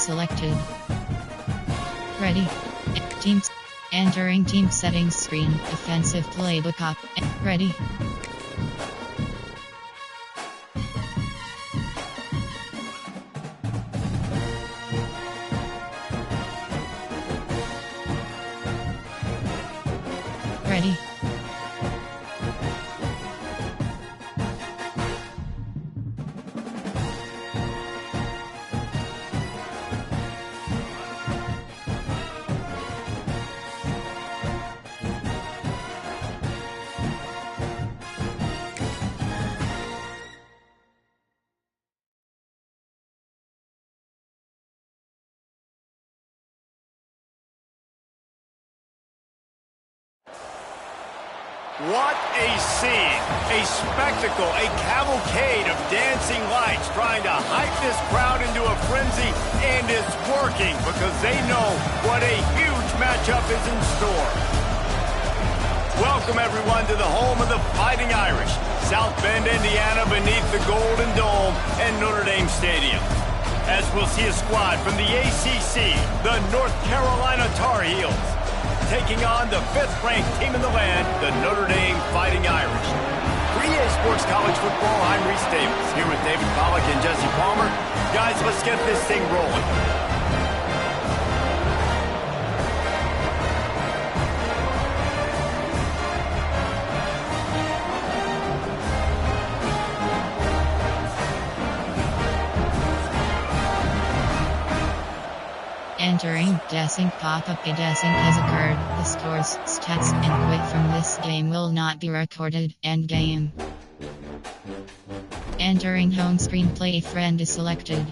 Selected. Ready. Teams. Entering team settings screen. Offensive playbook up. Ready. Ready. What a scene, a spectacle, a cavalcade of dancing lights trying to hype this crowd into a frenzy, and it's working because they know what a huge matchup is in store. Welcome everyone to the home of the Fighting Irish, South Bend, Indiana, beneath the Golden Dome and Notre Dame Stadium. As we'll see a squad from the ACC, the North Carolina Tar Heels, taking on the 5th-ranked team in the land, the Notre Dame Fighting Irish. For EA Sports College Football, I'm Reese Davis, here with David Pollack and Jesse Palmer. Guys, let's get this thing rolling. Entering Desync pop-up. A desync has occurred. The scores, stats, and quit from this game will not be recorded. End game. Entering home screen. Play friend is selected.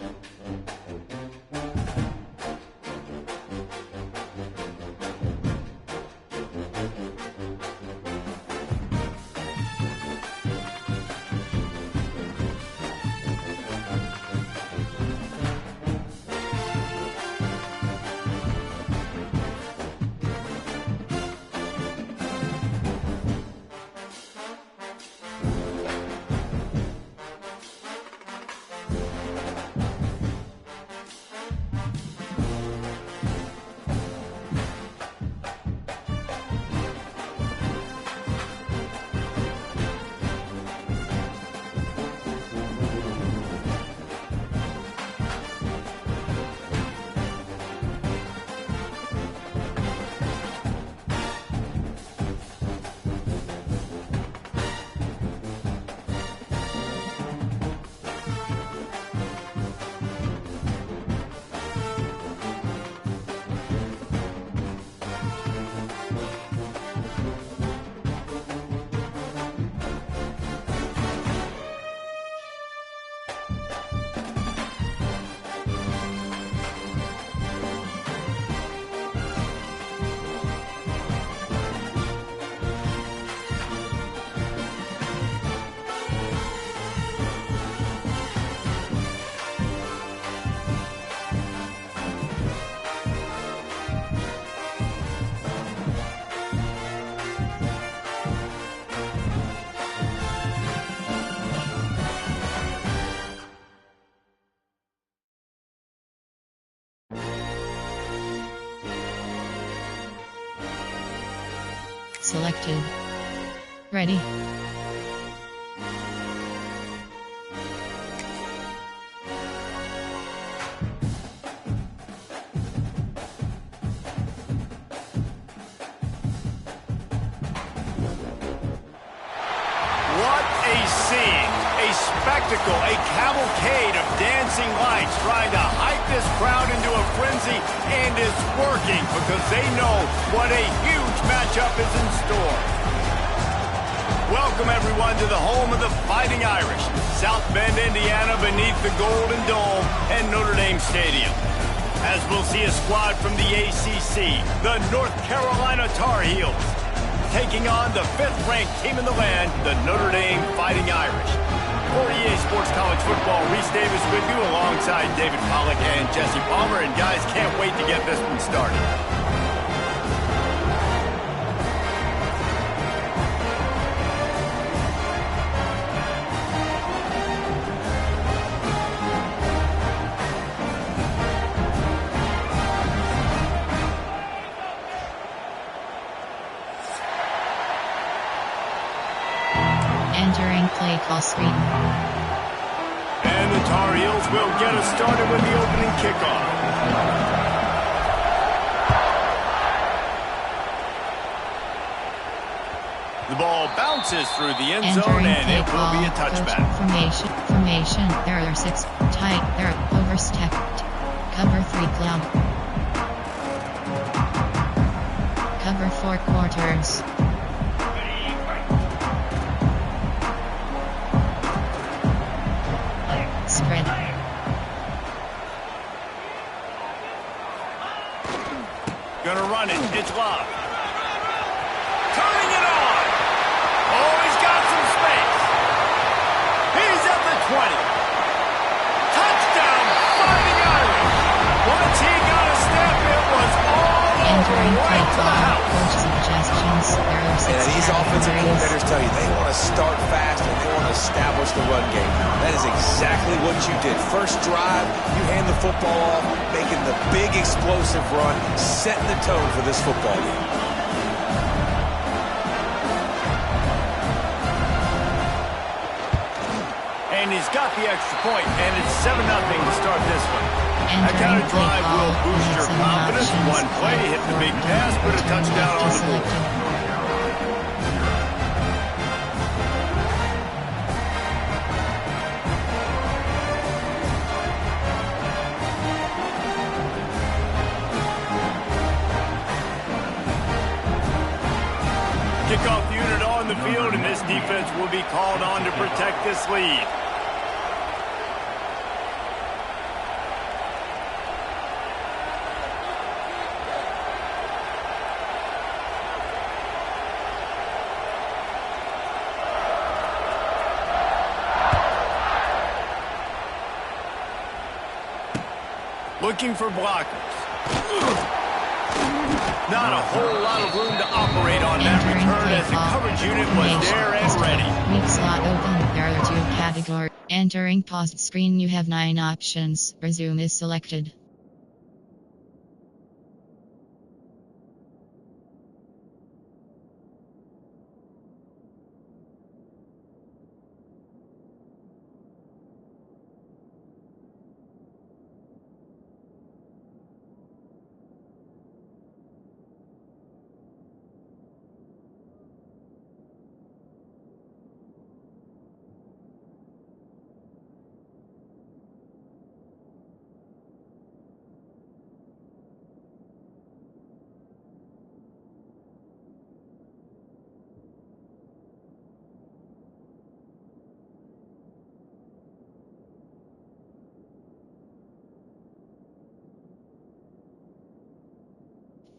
Selected. Ready. What a scene, a spectacle, a cavalcade of dancing lights trying to hype this crowd into a frenzy, and it's working because they know what a huge matchup is in store. Welcome everyone to the home of the Fighting Irish, South Bend, Indiana, beneath the Golden Dome and Notre Dame Stadium. As we'll see a squad from the ACC, the North Carolina Tar Heels, taking on the 5th-ranked team in the land, the Notre Dame Fighting Irish. For EA Sports College Football, Reese Davis with you alongside David Pollack and Jesse Palmer. And guys, can't wait to get this one started. Entering play call screen. And the Tar Heels will get us started with the opening kickoff. The ball bounces through the end zone, and it will be a touchback. Formation. There are 6. Tight. There are overstepped. Cover 3 cloud. Cover 4 quarters. Spread. Gonna run it. It's Love. Turning it on. Oh, he's got some space. He's at the 20. Touchdown, Fighting Irish. Once he got a step, it was all over right to the house. Coach suggestions. There are 6 And these offensive coordinators tell you they want to start fast and they want to establish the run game. That is exactly what you did. First drive, you hand the football off, making the big explosive run, setting the tone for this football game. And he's got the extra point, and it's 7-0 to start this one. That kind of drive will boost your confidence. One play, hit the big pass, put a touchdown on the board. Kickoff unit on the field, and this defense will be called on to protect this lead. Looking for blockers. Not a whole lot of room to operate on that return as the coverage unit was there and ready. Weak slot open. There are 2 categories. Entering pause screen. You have 9 options. Resume is selected.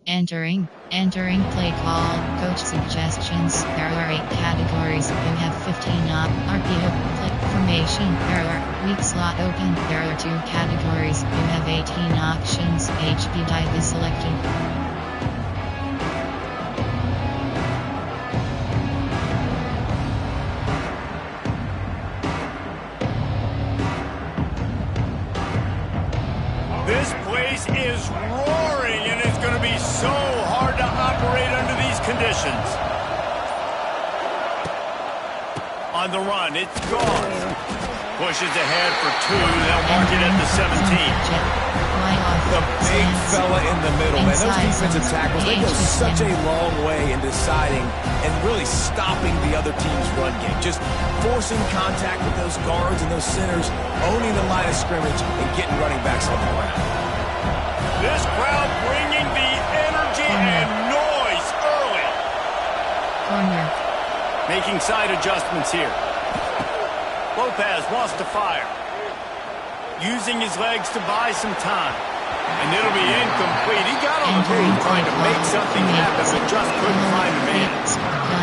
Entering play call. Coach suggestions. There are 8 categories. You have 15 RPO. Play formation. There are weak slot open. There are 2 categories. You have 18 options. HP dive is selected. This place is roaring, and it's going to be so hard to operate under these conditions. On the run, it's gone. Pushes ahead for 2. They'll mark it at the 17. The big fella in the middle, man. Those defensive tackles, they go such a long way in deciding and really stopping the other team's run game. Just forcing contact with those guards and those centers, owning the line of scrimmage, and getting running backs on the ground. This crowd bringing the energy and noise early. Corner. Making side adjustments here. Lopez wants to fire. Using his legs to buy some time. And it'll be incomplete. He got on the move trying to make something happen, but just couldn't find the man.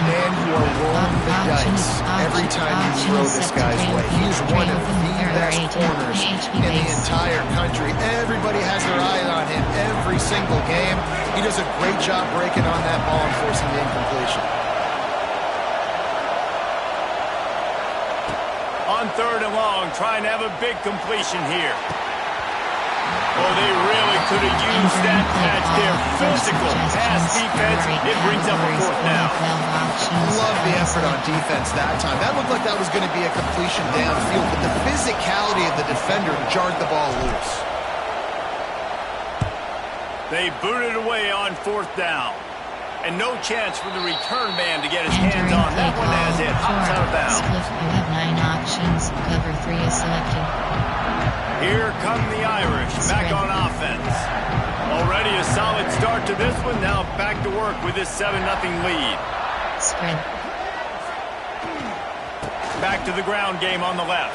Man, you are rolling the dice every time you throw this guy's way. He is one of the best corners in the entire country. Everybody has their eye on him every single game. He does a great job breaking on that ball and forcing the incompletion. On 3rd and long, trying to have a big completion here. Oh, they really could have used that catch there. Physical pass defense. It brings up a fourth down. Love the effort on defense that time. That looked like that was going to be a completion downfield, but the physicality of the defender jarred the ball loose. They booted away on fourth down. And no chance for the return man to get his hands on that one as it hops out of bounds. You have 9 options. Cover 3 is selected. Here come the Irish back on offense. Already a solid start to this one. Now back to work with this 7-0 lead. Spread. Back to the ground game on the left.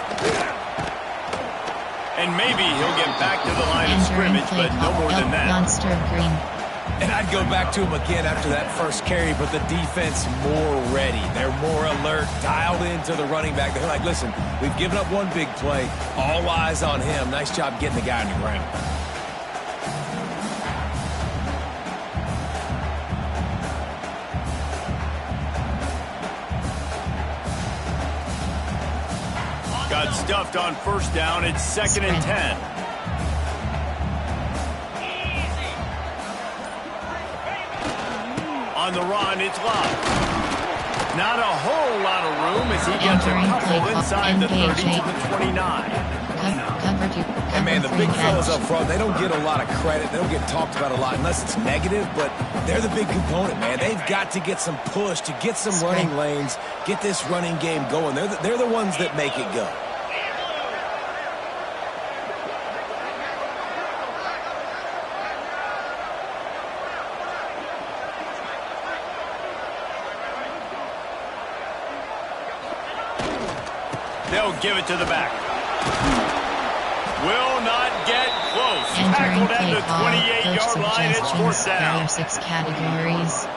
And maybe he'll get back to the line of scrimmage, but no more than that. Monster green. And I'd go back to him again after that first carry, but the defense more ready. They're more alert, dialed into the running back. They're like, listen, we've given up one big play. All eyes on him. Nice job getting the guy on the ground. Got stuffed on first down. It's 2nd and 10. On the run, it's Love. Not a whole lot of room as he gets a couple inside the 30 to the 29. And man, the big fellas up front, they don't get a lot of credit. They don't get talked about a lot unless it's negative, but they're the big component, man. They've got to get some push, to get some running lanes, get this running game going. They're the ones that make it go. They'll give it to the back. Will not get close. Entering Tackled at the 28-yard line. It's fourth down. There are 6 categories.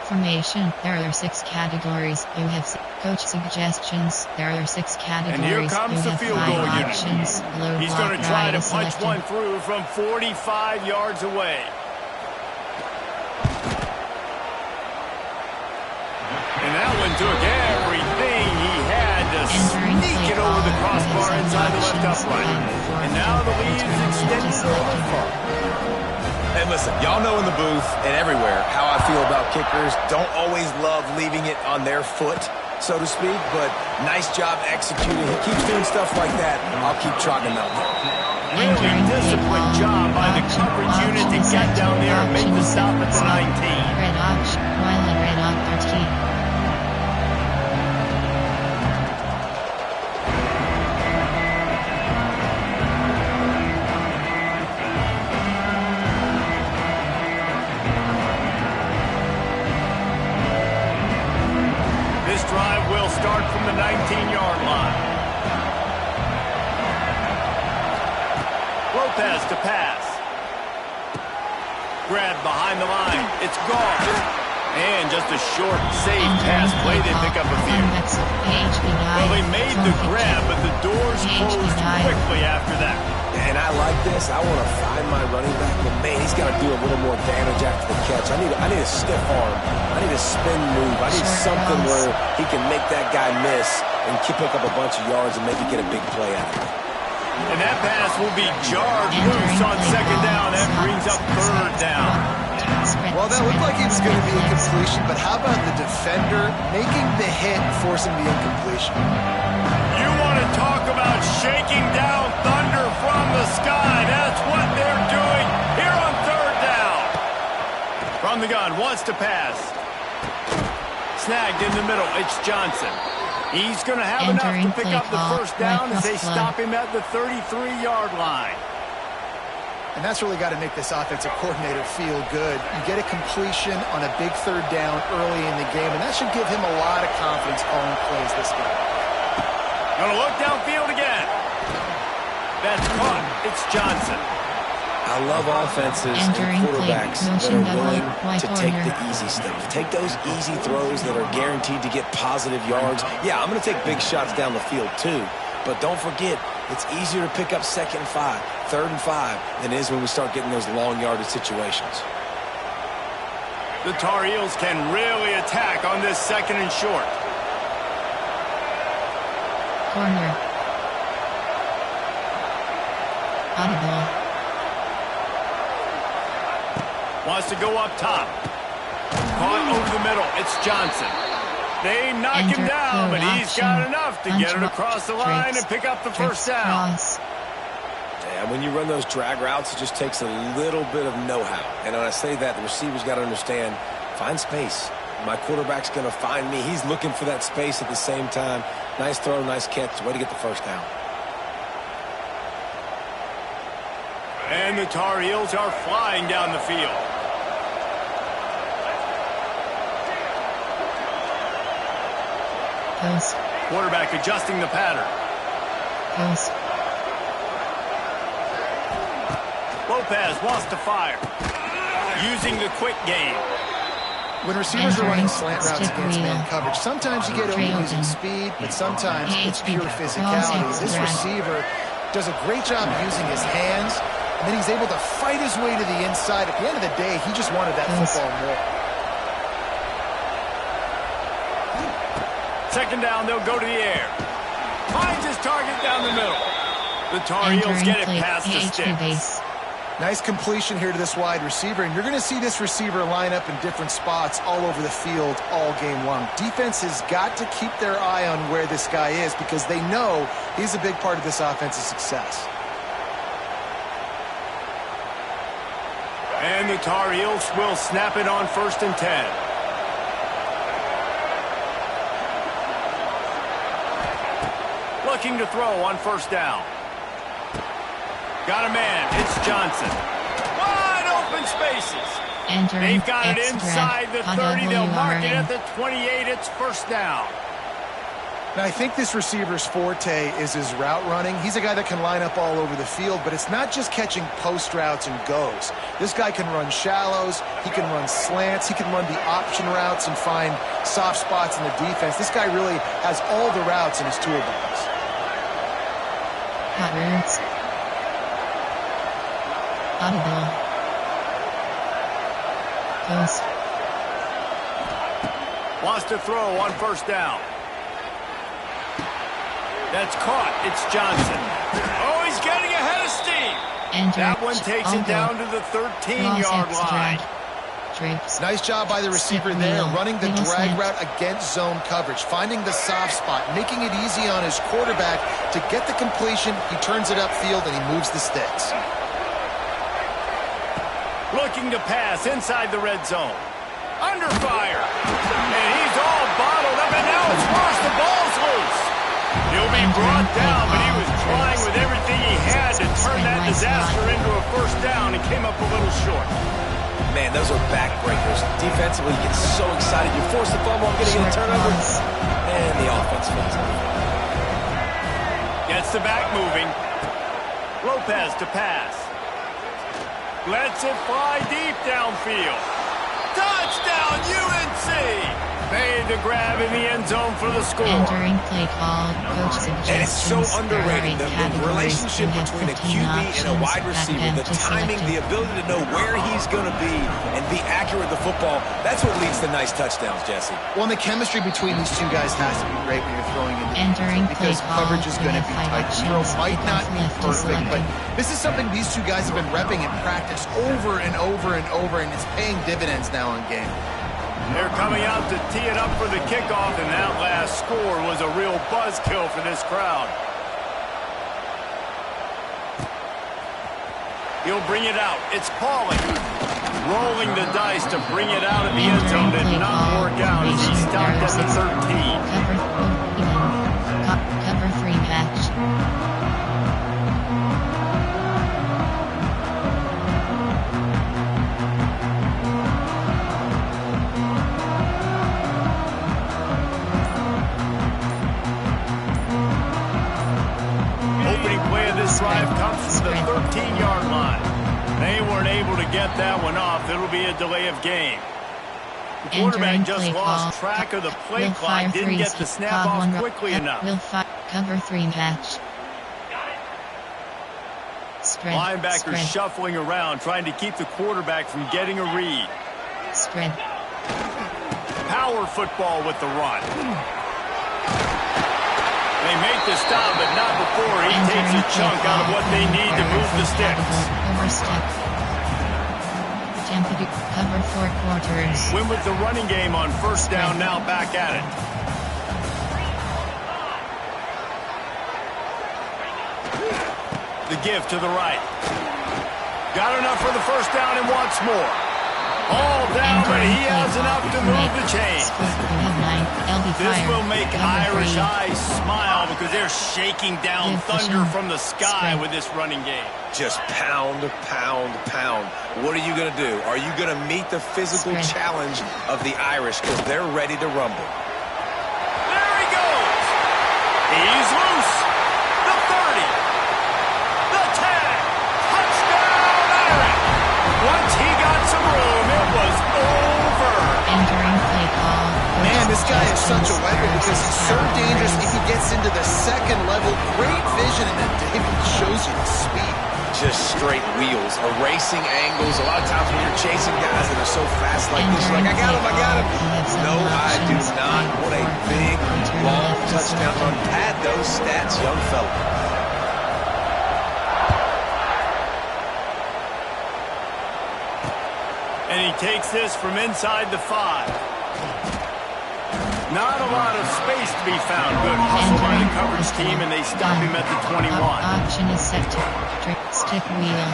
Formation. There are 6 categories. You have coach suggestions. There are 6 categories. And here comes you the field goal options. unit. He's going to try to punch one through from 45 yards away. And that one took everything he had to sneak it over the crossbar inside the left upright. And now the lead is extended a little far. And listen, y'all know in the booth and everywhere how I feel about kickers. Don't always love leaving it on their foot, so to speak, but nice job executing. He keeps doing stuff like that. I'll keep trotting him out there. Really disciplined job by the coverage unit to get down there and make the stop at the 19. Red option, while in red on 13. This drive will start from the 19-yard line. Lopez to pass. Grabbed behind the line. It's gone. And just a short, safe pass play. They pick up a few. Well, they made the grab, but the doors closed quickly after that. And I like this. I want to find my running back, but man, he's got to do a little more damage after the catch. I need a stiff arm. I need a spin move. I need something where he can make that guy miss and pick up a bunch of yards and maybe get a big play out of it. And that pass will be jarred loose on second down. That brings up third down. Well, that looked like it was going to be a completion, but how about the defender making the hit, forcing the incompletion? You want to talk about shaking down thunder from the sky. That's what they're doing here on third down. From the gun, wants to pass. Snagged in the middle. It's Johnson. He's going to have enough to pick up the first down as they stop him at the 33-yard line. And that's really got to make this offensive coordinator feel good. You get a completion on a big third down early in the game, and that should give him a lot of confidence calling plays this game. Going to look downfield again. That's caught. It's Johnson. I love offenses and quarterbacks that are willing to take the easy stuff. Take those easy throws that are guaranteed to get positive yards. Yeah, I'm going to take big shots down the field too, but don't forget, it's easier to pick up 2nd and 5, 3rd and 5 than it is when we start getting those long yardage situations. The Tar Heels can really attack on this 2nd and short. Corner. Audible. Wants to go up top. Caught over the middle. It's Johnson. They knock him down, but he's got enough to get it across the line and pick up the first down. Yeah, when you run those drag routes, it just takes a little bit of know-how. And when I say that, the receiver's got to understand, find space. My quarterback's going to find me. He's looking for that space at the same time. Nice throw, nice catch. Way to get the first down. And the Tar Heels are flying down the field. Post. Quarterback adjusting the pattern. Post. Lopez wants to fire. Using the quick game. When receivers are running slant routes against man coverage, sometimes you get overusing speed, but sometimes it's pure physicality. This receiver does a great job using his hands, and then he's able to fight his way to the inside. At the end of the day, he just wanted that football more. Second down, they'll go to the air. Finds his target down the middle. The Tar Heels get it past the sticks. Nice completion here to this wide receiver, and you're going to see this receiver line up in different spots all over the field all game long. Defense has got to keep their eye on where this guy is because they know he's a big part of this offense's success. And the Tar Heels will snap it on 1st and 10. Looking to throw on 1st down. Got a man. It's Johnson. Wide open spaces. They've got it inside the 30. They'll mark it at the 28. It's 1st down. Now, I think this receiver's forte is his route running. He's a guy that can line up all over the field, but it's not just catching post routes and goes. This guy can run shallows. He can run slants. He can run the option routes and find soft spots in the defense. This guy really has all the routes in his toolbox. Hot routes. Audible. Post. Wants to throw on 1st down. That's caught. It's Johnson. Oh, he's getting ahead of steam. That one takes it down to the 13-yard line. Nice job by the receiver there, running the drag route against zone coverage, finding the soft spot, making it easy on his quarterback to get the completion. He turns it upfield and he moves the sticks. Looking to pass inside the red zone. Under fire. And he's all bottled up, and now it's worse. The ball's loose. He'll be brought down, but he was trying with everything he had to turn that disaster into a 1st down and came up a little short. Man, those are backbreakers. Defensively, you get so excited. You force the fumble on getting a turnover, and the offense falls out. Gets the back moving. Lopez to pass. Lets it fly deep downfield. Touchdown, UNC! Made the grab in the end zone for the score. Entering play call, coach suggestions. And it's so underrated, the relationship between a QB and a wide receiver, the timing, the ability to know where he's going to be and be accurate with the football, that's what leads to nice touchdowns, Jesse. Well, and the chemistry between these two guys has to be great when you're throwing into Entering because coverage is going to be tight. The throw might not be perfect, but this is something these two guys have been repping in practice over and over and over, and it's paying dividends now in game. They're coming out to tee it up for the kickoff, and that last score was a real buzzkill for this crowd. He'll bring it out. It's Pauly. Rolling the dice to bring it out of the end zone. Did not work out as he stopped at the 13. Cover 3 match. Drive comes from the 13-yard line. They weren't able to get that one off. It'll be a delay of game. The quarterback just lost track of the play clock, didn't get the snap off quickly enough. Cover 3 match. Linebackers shuffling around, trying to keep the quarterback from getting a read. Spread. Power football with the run. They make the stop, but not before he takes a chunk out of what they need to move the sticks. Overstep. Tempo to cover 4 quarters. Win with the running game on first down, now back at it. The give to the right. Got enough for the first down and wants more. All down, but he has enough to move the chains. This will make Irish eyes smile because they're shaking down thunder from the sky with this running game. Just pound, pound, pound. What are you going to do? Are you going to meet the physical challenge of the Irish because they're ready to rumble? There he goes. He's loose. The 30. The 10. Touchdown, Irish. Once he got some room, it was over. Entering play call. Man, this guy is such a weapon because he's so dangerous if he gets into the second level. Great vision, and then David shows you the speed. Just straight wheels, erasing angles. A lot of times when you're chasing guys that are so fast like this, you're like, I got him, I got him. No, I do not. What a big, long touchdown run. Pad those stats, young fella. And he takes this from inside the 5. Not a lot of space to be found. Good hustle by the coverage team, and they stop him at the 21. Option is set to stick wheel.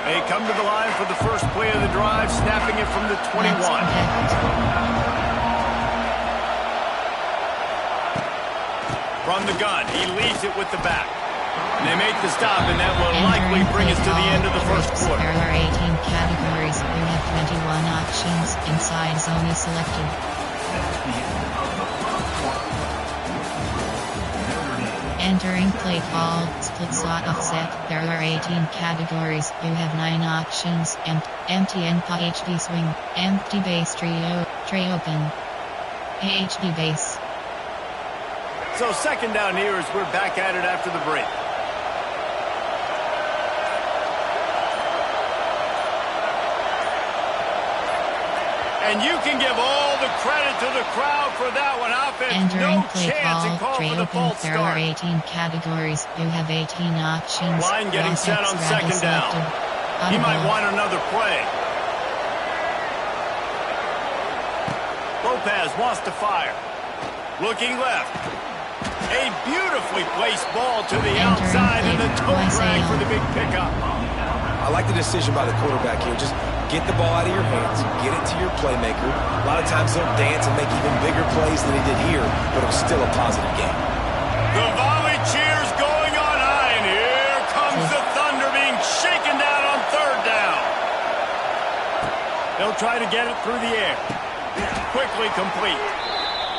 They come to the line for the first play of the drive, snapping it from the 21. From the gun, he leaves it with the back. And they make the stop, and that will likely bring us to the end of the first quarter. There are 18 categories. You have 21 options. Inside zone is selected. Entering play call. Split slot offset. There are 18 categories. You have 9 options. Empty and HD swing. Empty base tray open. HD base. So second down here as we're back at it after the break. And you can give all the credit to the crowd for that one. Offense, entering no play chance and call tray for the open. false There start. are 18 categories. You have 18 options. Line getting Loss set on extra second down. selected. He might Audible. want another play. Lopez wants to fire. Looking left. A beautifully placed ball to the outside and the toe drag for the big pickup. I like the decision by the quarterback here. Just get the ball out of your hands, get it to your playmaker. A lot of times they'll dance and make even bigger plays than he did here, but it was still a positive game. The volley cheers going on high, and here comes the Thunder being shaken down on third down. They'll try to get it through the air. Quickly complete.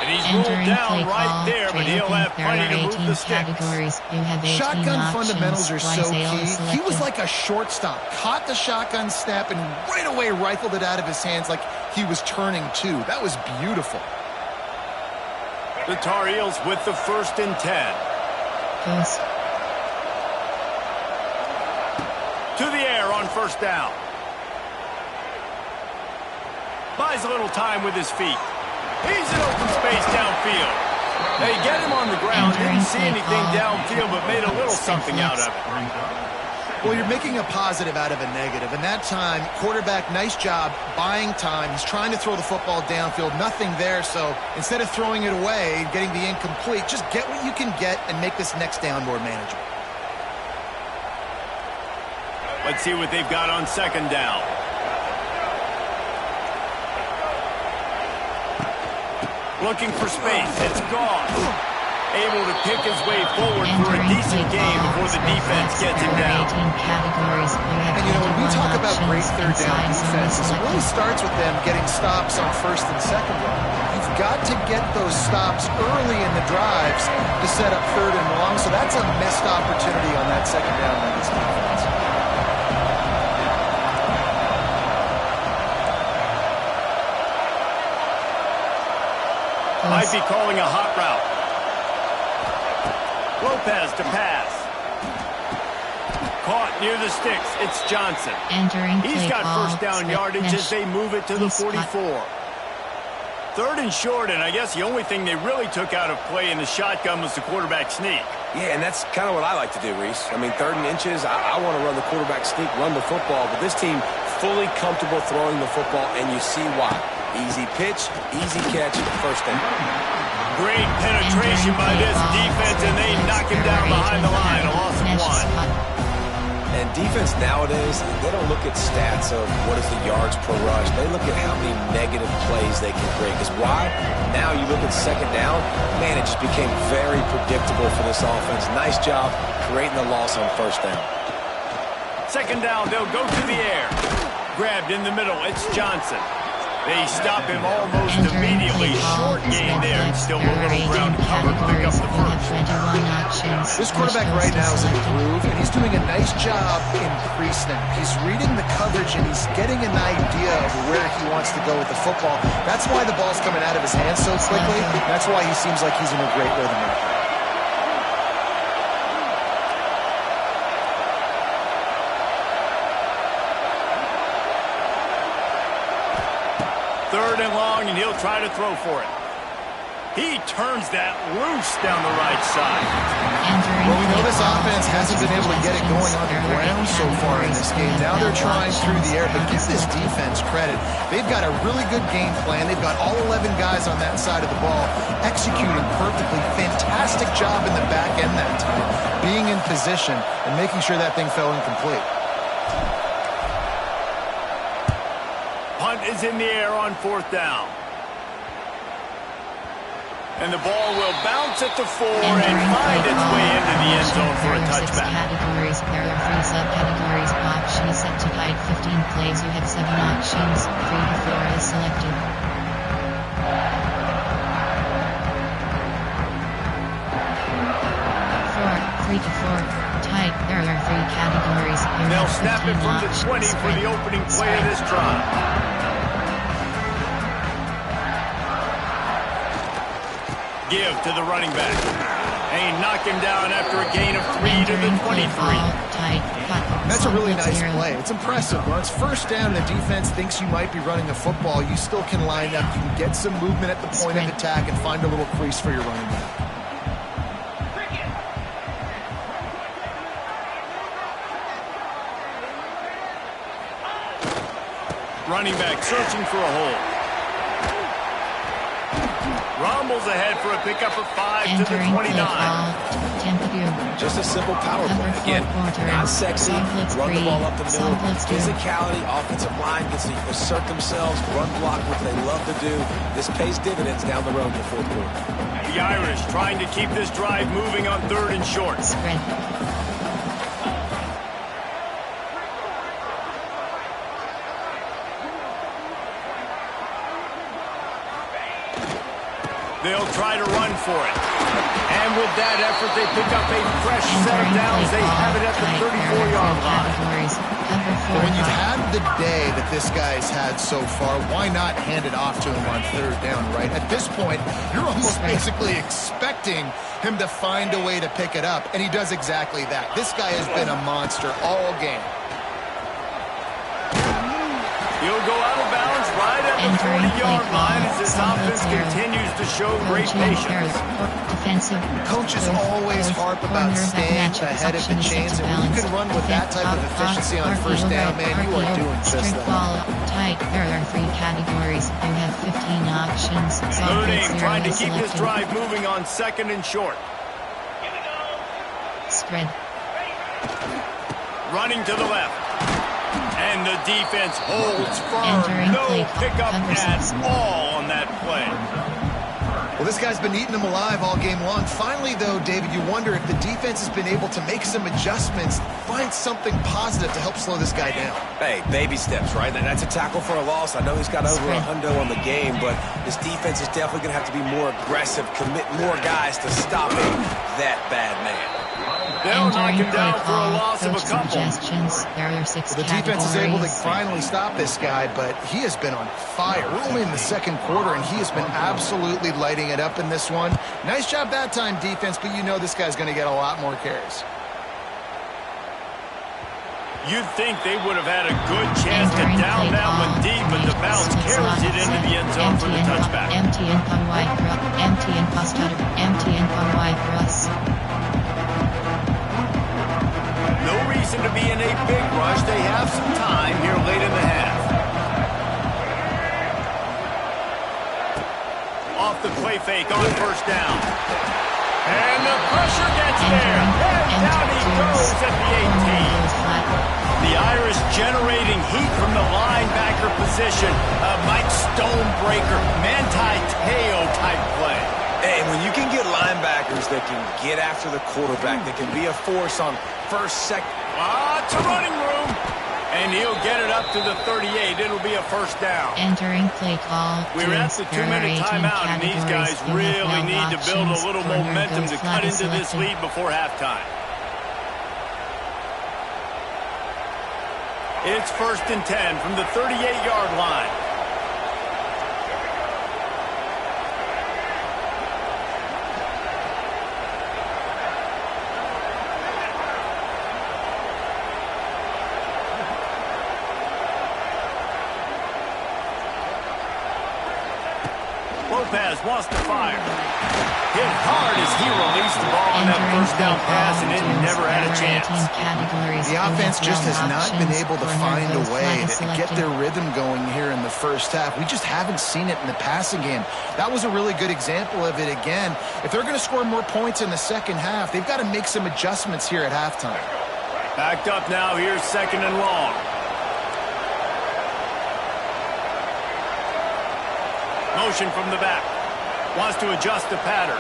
And he's ruled down right there, but he'll have plenty to move the sticks. Categories. You have 18 Shotgun options. fundamentals are so key. Selected. He was like a shortstop. Caught the shotgun snap and right away rifled it out of his hands like he was turning too. That was beautiful. The Tar Heels with the 1st and 10. Post. To the air on first down. Buys a little time with his feet. He's in open space downfield. They get him on the ground. Didn't see anything downfield, but made a little something out of it. Well, you're making a positive out of a negative. And that time, quarterback, nice job buying time. He's trying to throw the football downfield. Nothing there. So instead of throwing it away, getting the incomplete, just get what you can get and make this next down more manageable. Let's see what they've got on second down. Looking for space. It's gone. Able to pick his way forward for a decent game before the defense gets him down. And, you know, when we talk about great third down defenses, it really starts with them getting stops on first and second down. You've got to get those stops early in the drives to set up third and long, so that's a missed opportunity on that second down by this defense. Might be calling a hot route. Lopez to pass. Caught near the sticks. It's Johnson. Entering He's got first down yardage as they move it to the 44. 3rd and short, and I guess the only thing they really took out of play in the shotgun was the quarterback sneak. Yeah, and that's kind of what I like to do, Reese. I mean, 3rd and inches, I want to run the quarterback sneak, run the football, but this team fully comfortable throwing the football, and you see why. Easy pitch, easy catch, first down. Great penetration by this defense, and they knock him down behind the line, a loss of 1. And defense nowadays, they don't look at stats of what is the yards per rush. They look at how many negative plays they can create. Because why? Now you look at 2nd down, man, it just became very predictable for this offense. Nice job creating the loss on 1st down. 2nd down, they'll go to the air. Grabbed in the middle, it's Johnson. They stop him almost immediately. Short gain there. Still a little ground cover. Pick up the first. This quarterback right now is in the groove, and he's doing a nice job in pre-snap. He's reading the coverage, and he's getting an idea of where he wants to go with the football. That's why the ball's coming out of his hands so quickly. That's why he seems like he's in a great rhythm right now. 3rd and long, and he'll try to throw for it. He turns that loose down the right side. Well, we know this offense hasn't been able to get it going on the ground so far in this game. Now they're trying through the air, but give this defense credit. They've got a really good game plan. They've got all 11 guys on that side of the ball executing perfectly. Fantastic job in the back end that time, being in position and making sure that thing fell incomplete. Punt is in the air on 4th down. And the ball will bounce at the 4 and find its way into the end zone for a touchback. Categories. There are 3 subcategories. Options set to hide 15 plays. You have 7 options. 3 to 4 is selected. 3 to 4. Tight. There are 3 categories. They'll snap it from the 20 for the opening play of this drive. Give to the running back. And he knocked him down after a gain of 3 to the 23. That's a really nice play. It's impressive. When it's 1st down and the defense thinks you might be running the football, you still can line up. You can get some movement at the point of attack and find a little crease for your running back. Running back searching for a hole. Rumbles ahead for a pickup of 5 to the 29. Just a simple power play. Again, not sexy. Run the ball up the middle. Physicality, offensive line gets to assert themselves, run block, what they love to do. This pays dividends down the road in the 4th quarter. The Irish trying to keep this drive moving on 3rd and short. They'll try to run for it. And with that effort, they pick up a fresh set of downs. They have it at the 34-yard line. But when you've had the day that this guy's had so far, why not hand it off to him on 3rd down, right? At this point, you're almost basically expecting him to find a way to pick it up, and he does exactly that. This guy has been a monster all game. He'll go out of bounds right at the 40-yard line as this offense continues to show great patience. Coaches always harp about staying ahead of the chains, and when you can run with that type of efficiency on 1st down, man, you are doing just that. Tight. There are 3 categories. You have 15 options. Notre Dame trying to keep this drive moving on 2nd and short. Spread. Running to the left. And the defense holds firm. No pickup at all on that play. Well, this guy's been eating them alive all game long. Finally, though, David, you wonder if the defense has been able to make some adjustments, find something positive to help slow this guy down. Hey, baby steps, right? And that's a tackle for a loss. I know he's got over a hundo on the game, but this defense is definitely going to have to be more aggressive, commit more guys to stopping that bad man. They'll knock him down for a loss of a couple. The defense is able to finally stop this guy, but he has been on fire. We're only in the 2nd quarter, and he has been absolutely lighting it up in this one. Nice job that time, defense, but you know this guy's going to get a lot more carries. You'd think they would have had a good chance to down that one deep, but the bounce carries it into the end zone for the touchback. Empty and wide cross. No reason to be in a big rush. They have some time here late in the half. Off the play fake on first down. And the pressure gets there. And down he goes at the 18. The Irish generating heat from the linebacker position. A Mike Stonebreaker, Manti Te'o type play. And when you can get linebackers that can get after the quarterback, that can be a force on first, second. It's a running room. And he'll get it up to the 38. It'll be a first down. Entering play call. We're at the 2-minute timeout, and these guys really need to build a little momentum to cut into this lead before halftime. It's 1st and 10 from the 38-yard line. Lopez wants to fire. Hit hard as he released the ball on that first down pass, and it never had a chance. The offense just has not been able to find a way to get their rhythm going here in the first half. We just haven't seen it in the passing game. That was a really good example of it again. If they're going to score more points in the second half, they've got to make some adjustments here at halftime. Backed up now. Here's 2nd and long. Motion from the back. Wants to adjust the pattern.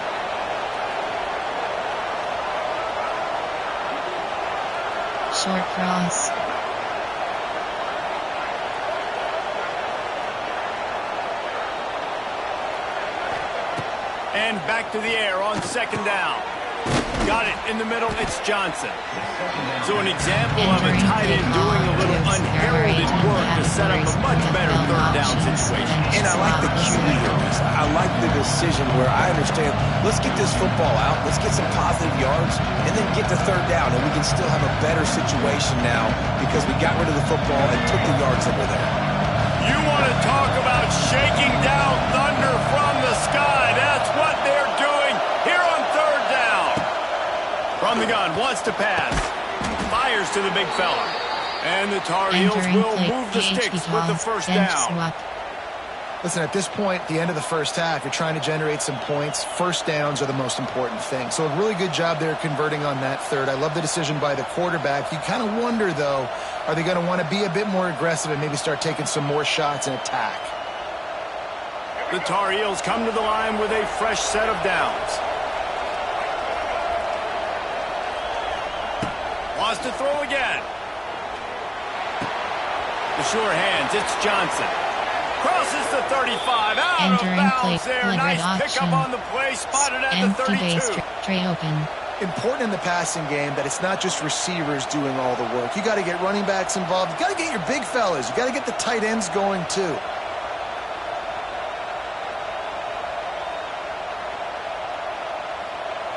Short cross. And back to the air on 2nd down. Got it in the middle. It's Johnson. So an example of a tight end doing a little unheralded work to set up a much better 3rd down situation. And I like the QB here. I like the decision where I understand, let's get this football out, let's get some positive yards, and then get to 3rd down, and we can still have a better situation now because we got rid of the football and took the yards that were there. You want to talk about shaking down thunder from the sky. That's what they're doing here on 3rd down. From the gun, wants to pass. Fires to the big fella. And the Tar Heels will move the sticks with the first down. Listen, at this point, the end of the first half, you're trying to generate some points. First downs are the most important thing. So a really good job there converting on that 3rd. I love the decision by the quarterback. You kind of wonder, though, are they going to want to be a bit more aggressive and maybe start taking some more shots and attack? The Tar Heels come to the line with a fresh set of downs. Wants to throw again. The sure hands, it's Johnson. Crosses the 35, out of bounds there. Nice pickup on the play, spotted at the 32. Tray open. Important in the passing game that it's not just receivers doing all the work. You got to get running backs involved. You got to get your big fellas. You got to get the tight ends going too.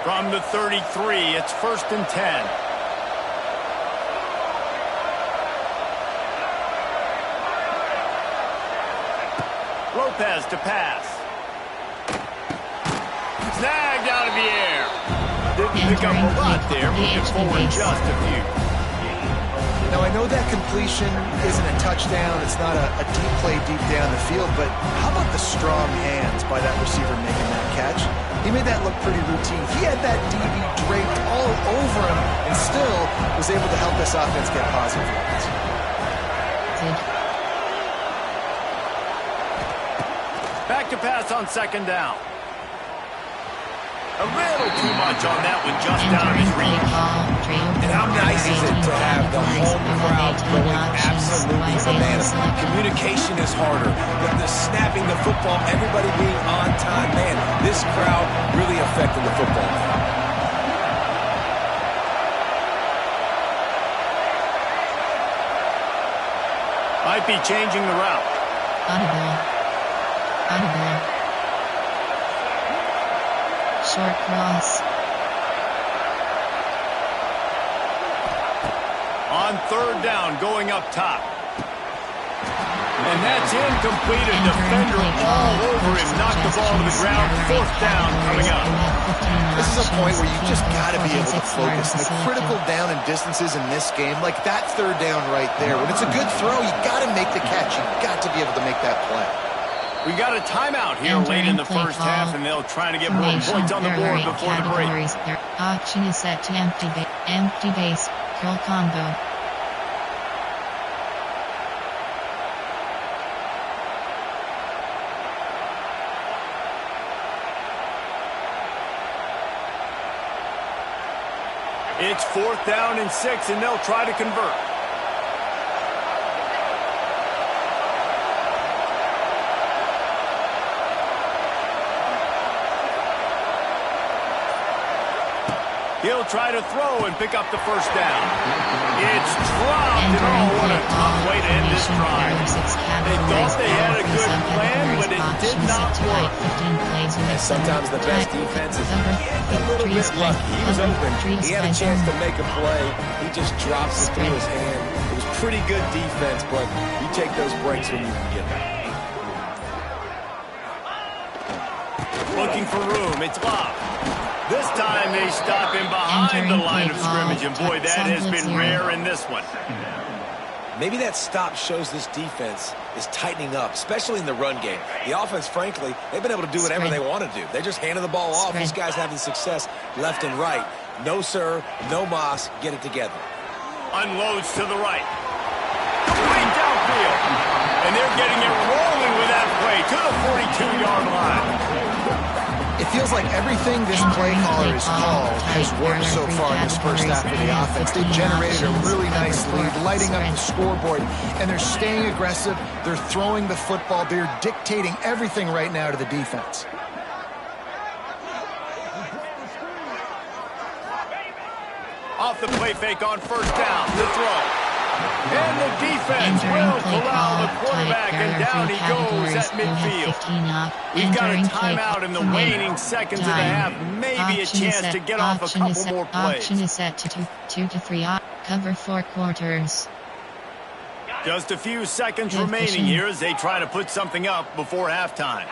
From the 33, it's 1st and 10. Lopez to pass. Snagged out of the air. Didn't pick up a lot there, moving forward just a few. Now, I know that completion isn't a touchdown. It's not a deep play deep down the field, but how about the strong hands by that receiver making that catch? He made that look pretty routine. He had that DB draped all over him and still was able to help this offense get positive yards. Back to pass on 2nd down. A little too much on that one, just out of his reach. And how nice is it to have the home crowd going absolutely bananas? Communication is harder. The snapping the football, everybody being on time. Man, this crowd really affecting the football. Might be changing the route. Audible. Short cross. On 3rd down, going up top. And that's incomplete. A defender all over him. Knocked the ball to the ground. Fourth down coming up. This is a point where you just got to be able to focus. The critical down and distances in this game, like that third down right there. When it's a good throw, you got to make the catch. You got to be able to make that play. We got a timeout here late in the first half, and they'll try to get more points on the board before the break. Their option is set to empty base, curl combo. It's 4th down and 6, and they'll try to convert. He'll try to throw and pick up the first down. It's dropped, and oh, what a tough way to end this drive. They thought they had a good plan, but it did not work. And sometimes the best defense is a little bit lucky. He was open. He had a chance to make a play. He just drops it through his hand. It was pretty good defense, but you take those breaks when you can get them. Looking for room. It's Love. This time they stop him behind the line of scrimmage, and boy, that has been rare in this one. Maybe that stop shows this defense is tightening up, especially in the run game. The offense, frankly, they've been able to do whatever they want to do. They're just handing the ball off. This guy's having success left and right. No, sir, no mas. Get it together. Unloads to the right. Complete downfield. And they're getting it rolling with that play to the 42-yard line. It feels like everything this play caller has called has worked so far in this first half of the offense. They've generated a really nice lead, lighting up the scoreboard, and they're staying aggressive. They're throwing the football. They're dictating everything right now to the defense. Off the play fake on first down. The throw. And the defense will corral the quarterback, and down he goes at midfield. We've got a timeout in the waning seconds of the half. Maybe a chance to get off a couple more plays. Option is set to 2 to 3. Cover 4 quarters. Just a few seconds remaining here as they try to put something up before halftime.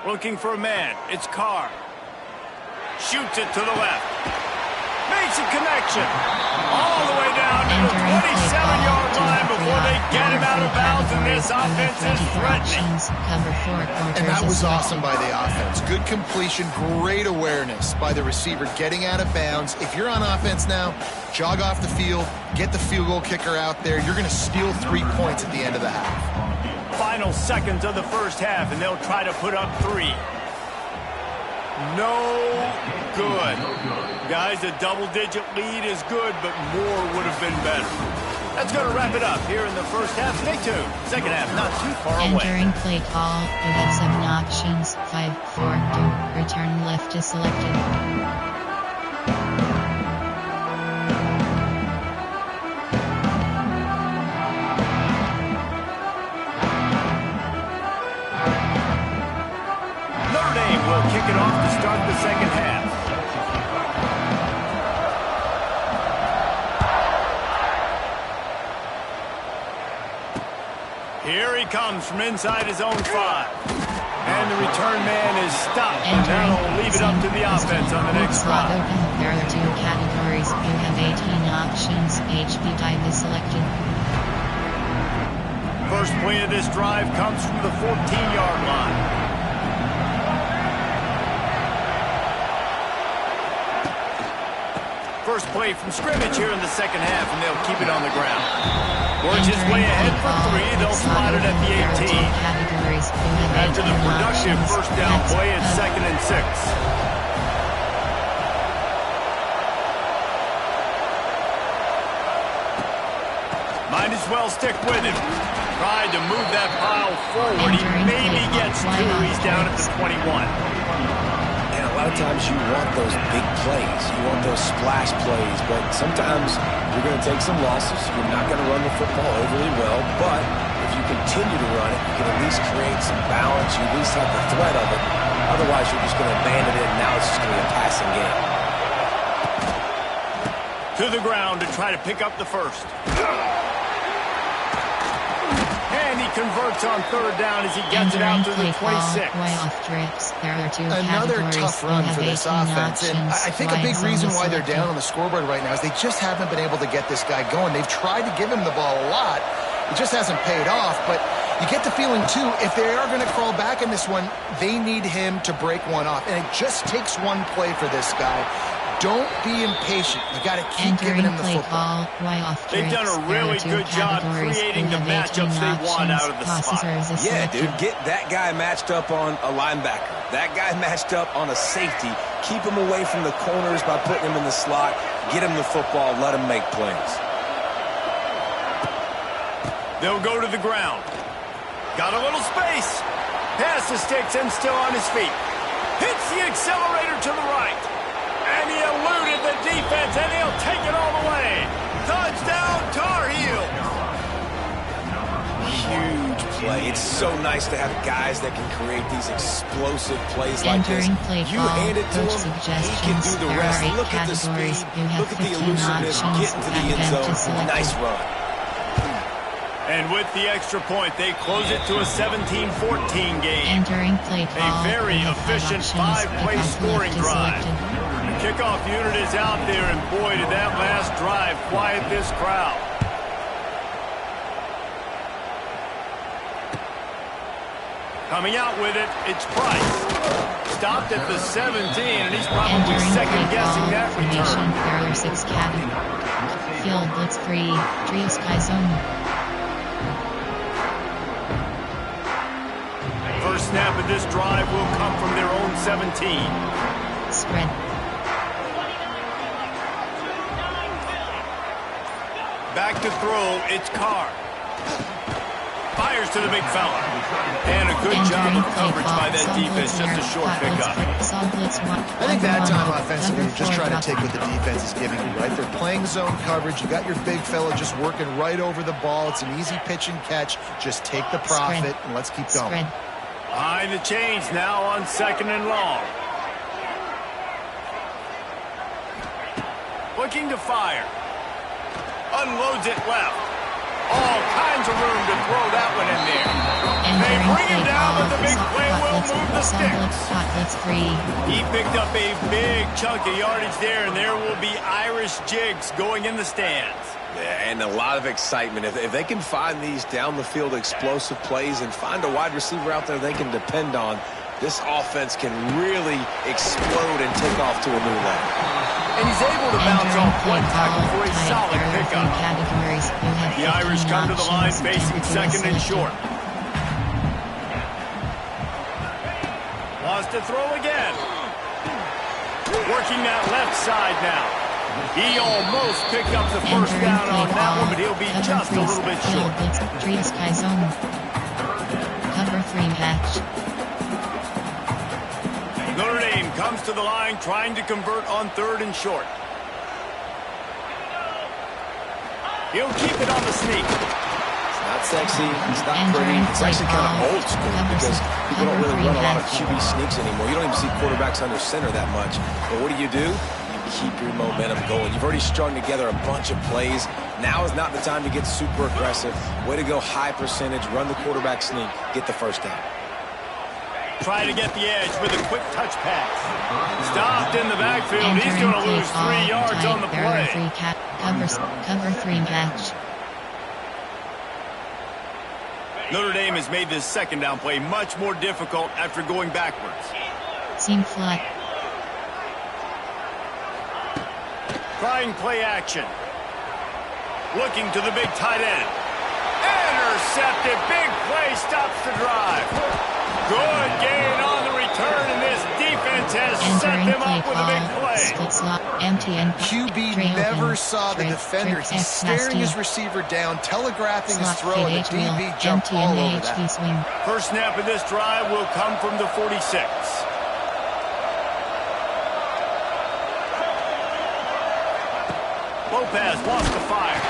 Looking for a man. It's Carr. Shoots it to the left. Makes a connection. All the way down to the 27-yard line before they get him out of bounds, and this offense is threatening. And that was awesome by the offense. Good completion, great awareness by the receiver getting out of bounds. If you're on offense now, jog off the field, get the field goal kicker out there. You're going to steal 3 points at the end of the half. Final seconds of the first half, and they'll try to put up 3. No good. Guys, a double-digit lead is good, but more would have been better. That's going to wrap it up here in the first half. Stay tuned. Second half, not too far away. Entering play call, you have 7 options. 5, 4, 2. Return left is selected. Kick it off to start the second half. Here he comes from inside his own 5. And the return man is stopped. And now they'll leave it up to the offense on the next drive. There are 2 categories. You have 18 options. HB type is selected. First play of this drive comes from the 14-yard line. First play from scrimmage here in the second half, and they'll keep it on the ground. Works his way ahead for 3. They'll slide it at the 18. After the productive first down play, it's 2nd and 6. Might as well stick with him. Tried to move that pile forward. He maybe gets 2. He's down at the 21. A lot of times you want those big plays. You want those splash plays, but sometimes you're going to take some losses. You're not going to run the football overly well, but if you continue to run it, you can at least create some balance. You at least have the threat of it. Otherwise, you're just going to abandon it, and now it's just going to be a passing game. To the ground to try to pick up the first. And he converts on third down as he gets it out to the 26. Another tough run for this offense. And I think a big reason why they're down on the scoreboard right now is they just haven't been able to get this guy going. They've tried to give him the ball a lot. It just hasn't paid off. But you get the feeling, too, if they are going to crawl back in this one, they need him to break one off. And it just takes one play for this guy. Don't be impatient. You got to keep giving him the football. They've done a really good job creating the matchups they want out of the spot. Yeah, dude, get that guy matched up on a linebacker. That guy matched up on a safety. Keep him away from the corners by putting him in the slot. Get him the football. Let him make plays. They'll go to the ground. Got a little space. Pass the sticks and still on his feet. Hits the accelerator to the right. And he eluded the defense, and he'll take it all the way. Touchdown, Tar Heels. Huge play. It's so nice to have guys that can create these explosive plays like this. You hand it to him, he can do the rest. Look at the speed. Look at the elusiveness. Getting to the end zone. Nice run. And with the extra point, they close it to a 17-14 game. Entering play call. A very efficient 5-play scoring drive. The kickoff unit is out there, and boy, did that last drive quiet this crowd. Coming out with it, it's Price. Stopped at the 17, and he's probably second-guessing that return. Error 6 cabin. Field blitz free. Trio sky zone. First snap of this drive will come from their own 17. Spread. Back to throw, it's Carr. Fires to the big fella. And a good job of coverage by that defense, just a short pickup. I think that time offensively, you're just trying to take what the defense is giving you, right? They're playing zone coverage. You got your big fella just working right over the ball. It's an easy pitch and catch. Just take the profit and let's keep going. Behind the chains now on 2nd and long. Looking to fire. Unloads it left. All kinds of room to throw that one in there. They bring him down, but the big play will move the sticks. He picked up a big chunk of yardage there, and there will be Irish jigs going in the stands. Yeah, and a lot of excitement. If they can find these down-the-field explosive plays and find a wide receiver out there they can depend on, this offense can really explode and take off to a new level. And he's able to bounce off one tackle for a solid pickup. The Irish come to the line facing 2nd and short. Wants to throw again. Working that left side now. He almost picked up the first down on that one, but he'll be just a little bit short. Cover 3 match. Notre Dame comes to the line trying to convert on 3rd and short. He'll keep it on the sneak. It's not sexy. It's not pretty. It's actually kind of old school because people don't really run a lot of QB sneaks anymore. You don't even see quarterbacks under center that much. But what do? You keep your momentum going. You've already strung together a bunch of plays. Now is not the time to get super aggressive. Way to go high percentage. Run the quarterback sneak. Get the first down. Try to get the edge with a quick touch pass. Stopped in the backfield. He's going to lose 3 yards on the play. Cover 3 match. Notre Dame has made this 2nd down play much more difficult after going backwards. Seam flat. Trying play action. Looking to the big tight end. Intercepted. Big play stops the drive. Good gain on the return, and this defense has set them up with a big play. QB never saw the defender. He's staring his receiver down, telegraphing his throw, and the DB jumped all over that. First snap of this drive will come from the 46. Lopez wants to fire.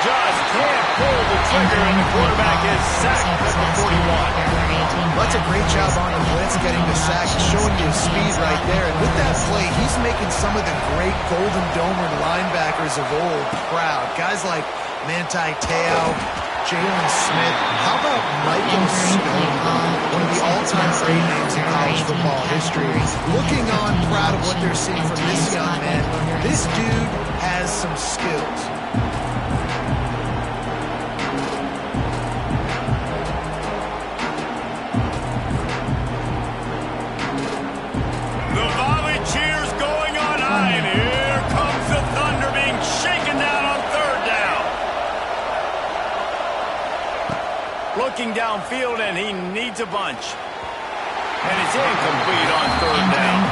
Just can't pull the trigger, and the quarterback is sacked at the 41. That's a great job on the blitz, getting the sack, showing you his speed right there. And with that play, he's making some of the great Golden Domer linebackers of old proud. Guys like Manti Te'o, Jalen Smith. How about Michael Stone, one of the all-time great names in college football history? Looking on, proud of what they're seeing from this young man. This dude has some skills. The volley cheers going on high, and here comes the Thunder being shaken down on third down. Looking downfield, and he needs a bunch. And it's incomplete on third down.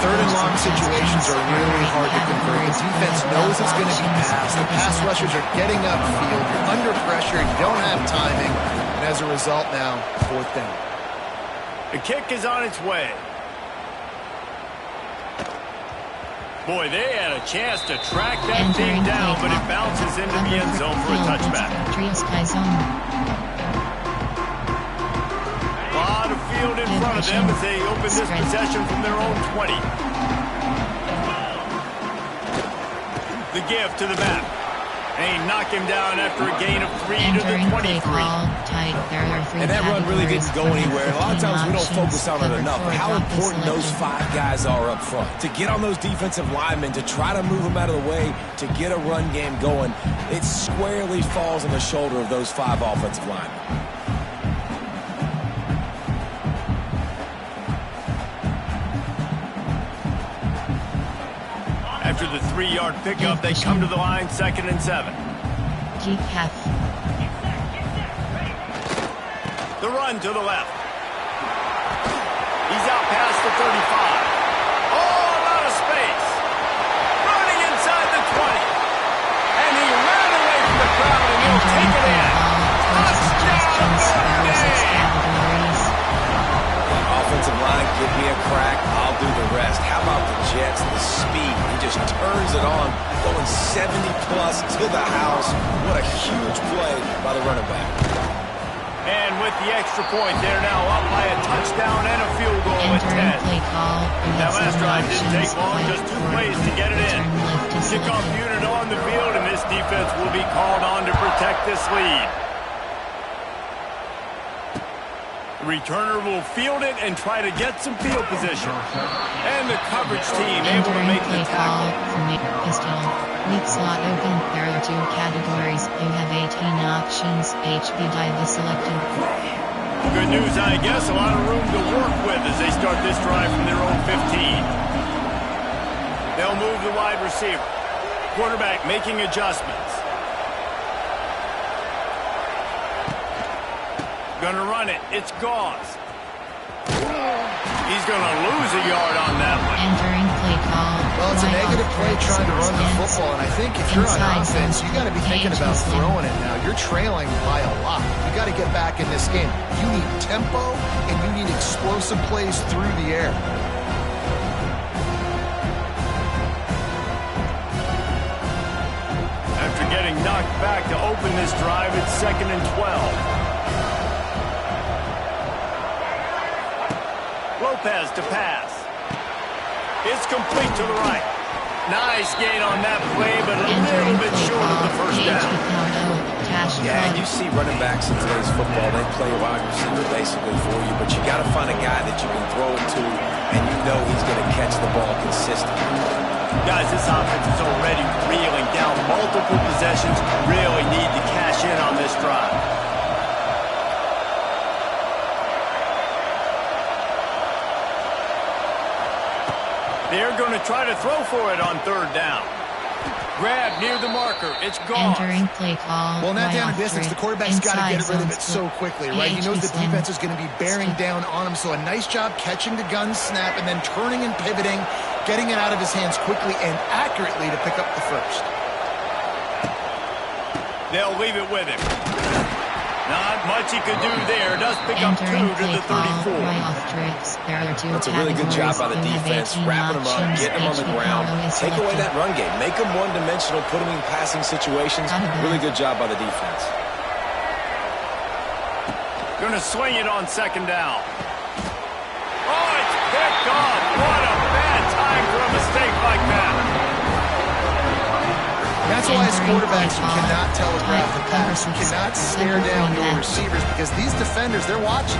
Third and long situations are really hard to convert. The defense knows it's going to be passed. The pass rushers are getting upfield. You're under pressure. You don't have timing. And as a result now, fourth down. The kick is on its way. Boy, they had a chance to track that thing down, but it bounces into the end zone for a touchback. A lot of field in front of them as they open this possession from their own 20. The give to the back. And he knocked him down after a gain of 3 to the 23. And that run really didn't go anywhere. A lot of times we don't focus on it enough. How important those 5 guys are up front. To get on those defensive linemen, to try to move them out of the way, to get a run game going, it squarely falls on the shoulder of those 5 offensive linemen. After the 3-yard pickup, they come to the line, 2nd and 7. The run to the left. He's out past the 35. All out of space. Running inside the 20. And he ran away from the crowd, and he'll take it in. Touchdown, Notre Dame! Offensive line, give me a crack, I'll do the rest. How about the Jets, the speed? He just turns it on, going 70-plus to the house. What a huge play by the running back. And with the extra point, they're now up by a touchdown and a field goal with 10. That last drive didn't take long, just 2 plays to get it in. Kickoff unit on the field, and this defense will be called on to protect this lead. Returner will field it and try to get some field position. And the coverage team able to make the tackle. Weak slot open. There are 2 categories. You have 18 options. HB dive selected. Good news, I guess. A lot of room to work with as they start this drive from their own 15. They'll move the wide receiver. Quarterback making adjustments. Gonna run it. It's Gauze. He's gonna lose a yard on that one. Entering play call. Well, it's a negative play trying to run the football, and I think if you're on offense, you got to be thinking about throwing it now. You're trailing by a lot. You got to get back in this game. You need tempo, and you need explosive plays through the air. After getting knocked back to open this drive, it's 2nd and 12. Lopez to pass. It's complete to the right. Nice gain on that play, but a little bit short of the first down. Yeah, and you see running backs in today's football, they play a wide receiver basically for you, but you got to find a guy that you can throw it to, and you know he's going to catch the ball consistently. Guys, this offense is already reeling down multiple possessions. Really need to cash in on this drive. They're going to try to throw for it on 3rd down. Grab near the marker. It's gone. Entering play call. Well, not down in distance. The quarterback's got to get rid of it so quickly, right? He knows the defense is going to be bearing down on him. So a nice job catching the gun snap and then turning and pivoting, getting it out of his hands quickly and accurately to pick up the first. They'll leave it with him. Not much he could do there. Does pick up 2 to the 34. That's a really good job by the defense, wrapping them up, getting them on the ground. Take away that run game. Make them one-dimensional, put them in passing situations. Really good job by the defense. Going to swing it on second down. Oh, it's picked off. What a bad time for a mistake like that. That's why as quarterbacks, you cannot telegraph the pass. You cannot stare down your receivers because these defenders, they're watching.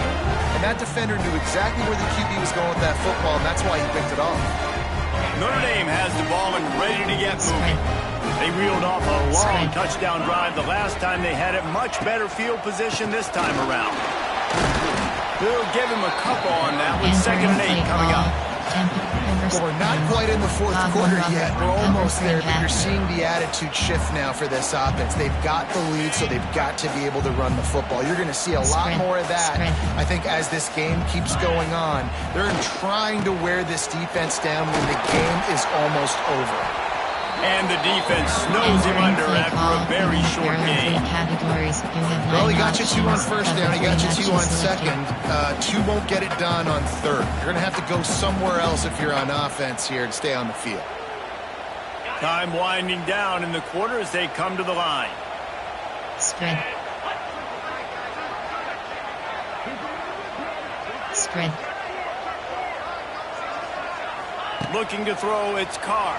And that defender knew exactly where the QB was going with that football, and that's why he picked it off. Notre Dame has the ball and ready to get moving. They reeled off a long touchdown drive the last time they had it. Much better field position this time around. They'll give him a couple on that with 2nd and 8 coming up. Well, we're not quite in the fourth quarter yet. We're almost there, but you're seeing the attitude shift now for this offense. They've got the lead, so they've got to be able to run the football. You're going to see a lot more of that, I think, as this game keeps going on. They're trying to wear this defense down when the game is almost over. And the defense snows him under after a very short game. Well, he got you 2 on first down. He got you 2 on second. 2 won't get it done on third. You're going to have to go somewhere else if you're on offense here and stay on the field. Time winding down in the quarter as they come to the line. Spread. Looking to throw, it's Carr.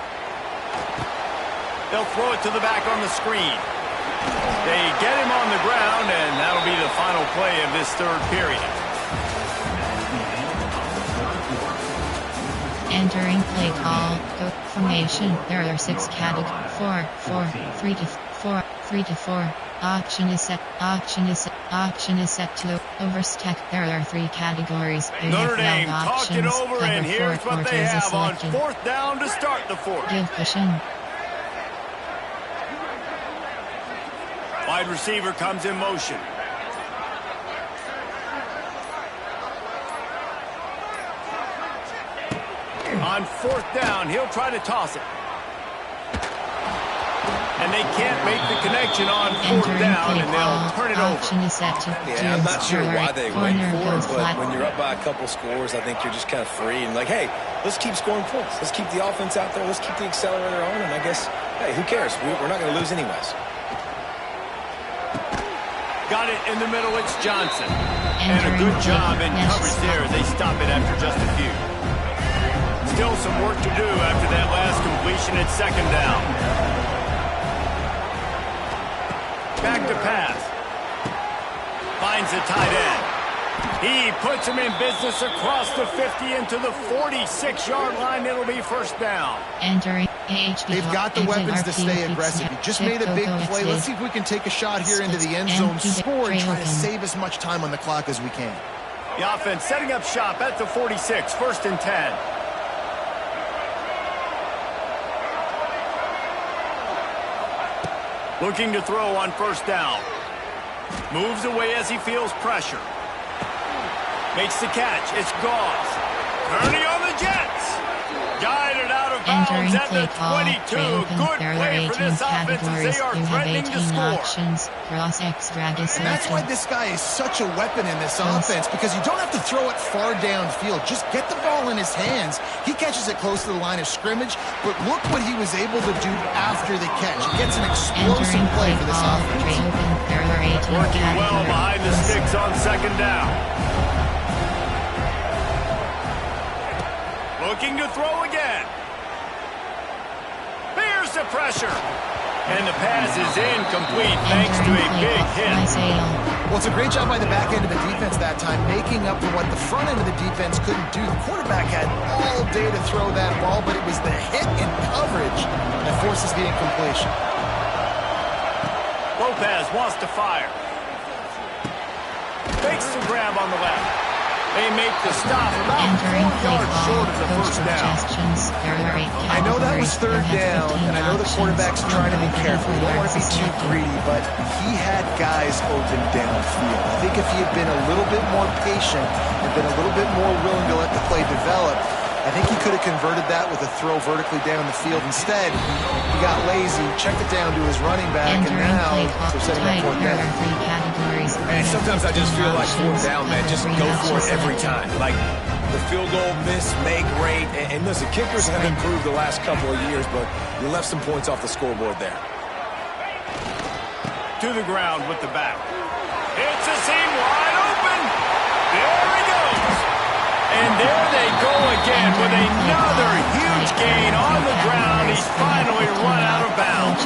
They'll throw it to the back on the screen. They get him on the ground, and that'll be the final play of this third period. Entering play call, go formation. There are 6 categories. 4, 3 to 4. Auction is set to overstack. There are 3 categories. Notre Dame talked it over, and here's what they have on 4th down to start the 4th. Give pushing. Wide receiver comes in motion. On 4th down, he'll try to toss it. And they can't make the connection on 4th down, and they'll turn it over. Yeah, I'm not sure why they went for it, but when you're up by a couple scores, I think you're just kind of free and like, hey, let's keep scoring points. Let's keep the offense out there. Let's keep the accelerator on, and I guess, hey, who cares? We're not going to lose anyways. Got it in the middle, it's Johnson. And a good job in coverage there. They stop it after just a few. Still some work to do after that last completion at 2nd down. Back to pass. Finds the tight end. He puts him in business across the 50 into the 46-yard line. It'll be 1st down. Entering. They've got the weapons to stay aggressive. He just made a big play. Let's see if we can take a shot here into the end zone, score, and try to save as much time on the clock as we can. The offense setting up shop at the 46, 1st and 10. Looking to throw on 1st down. Moves away as he feels pressure. Makes the catch. It's Gauze. Turning on the Jets. Guided out of bounds at the 22. Good play for this offense as they are threatening to score. And that's why this guy is such a weapon in this offense, because you don't have to throw it far downfield. Just get the ball in his hands. He catches it close to the line of scrimmage, but look what he was able to do after the catch. He gets an explosive play for this offense. Working well behind the sticks on 2nd down. Looking to throw again. There's the pressure. And the pass is incomplete thanks to a big hit. Well, it's a great job by the back end of the defense that time, making up for what the front end of the defense couldn't do. The quarterback had all day to throw that ball, but it was the hit in coverage that forces the incompletion. Lopez wants to fire. Fakes the grab on the left. They make the stop about 4 yards short of the 1st down. I know that was 3rd down, and I know the quarterback's trying to be careful. You don't want to be too greedy, but he had guys open downfield. I think if he had been a little bit more patient and been a little bit more willing to let the play develop, I think he could have converted that with a throw vertically down the field. Instead, he got lazy, checked it down to his running back, and now they're setting up fourth down. And sometimes I just feel like fourth down, man, just go for it every time. Like the field goal miss, make great. And listen, kickers have improved the last couple of years, but you left some points off the scoreboard there. To the ground with the back. It's a seam wide open. There he goes. And there they go again with another huge gain on the ground. He's finally run out of bounds.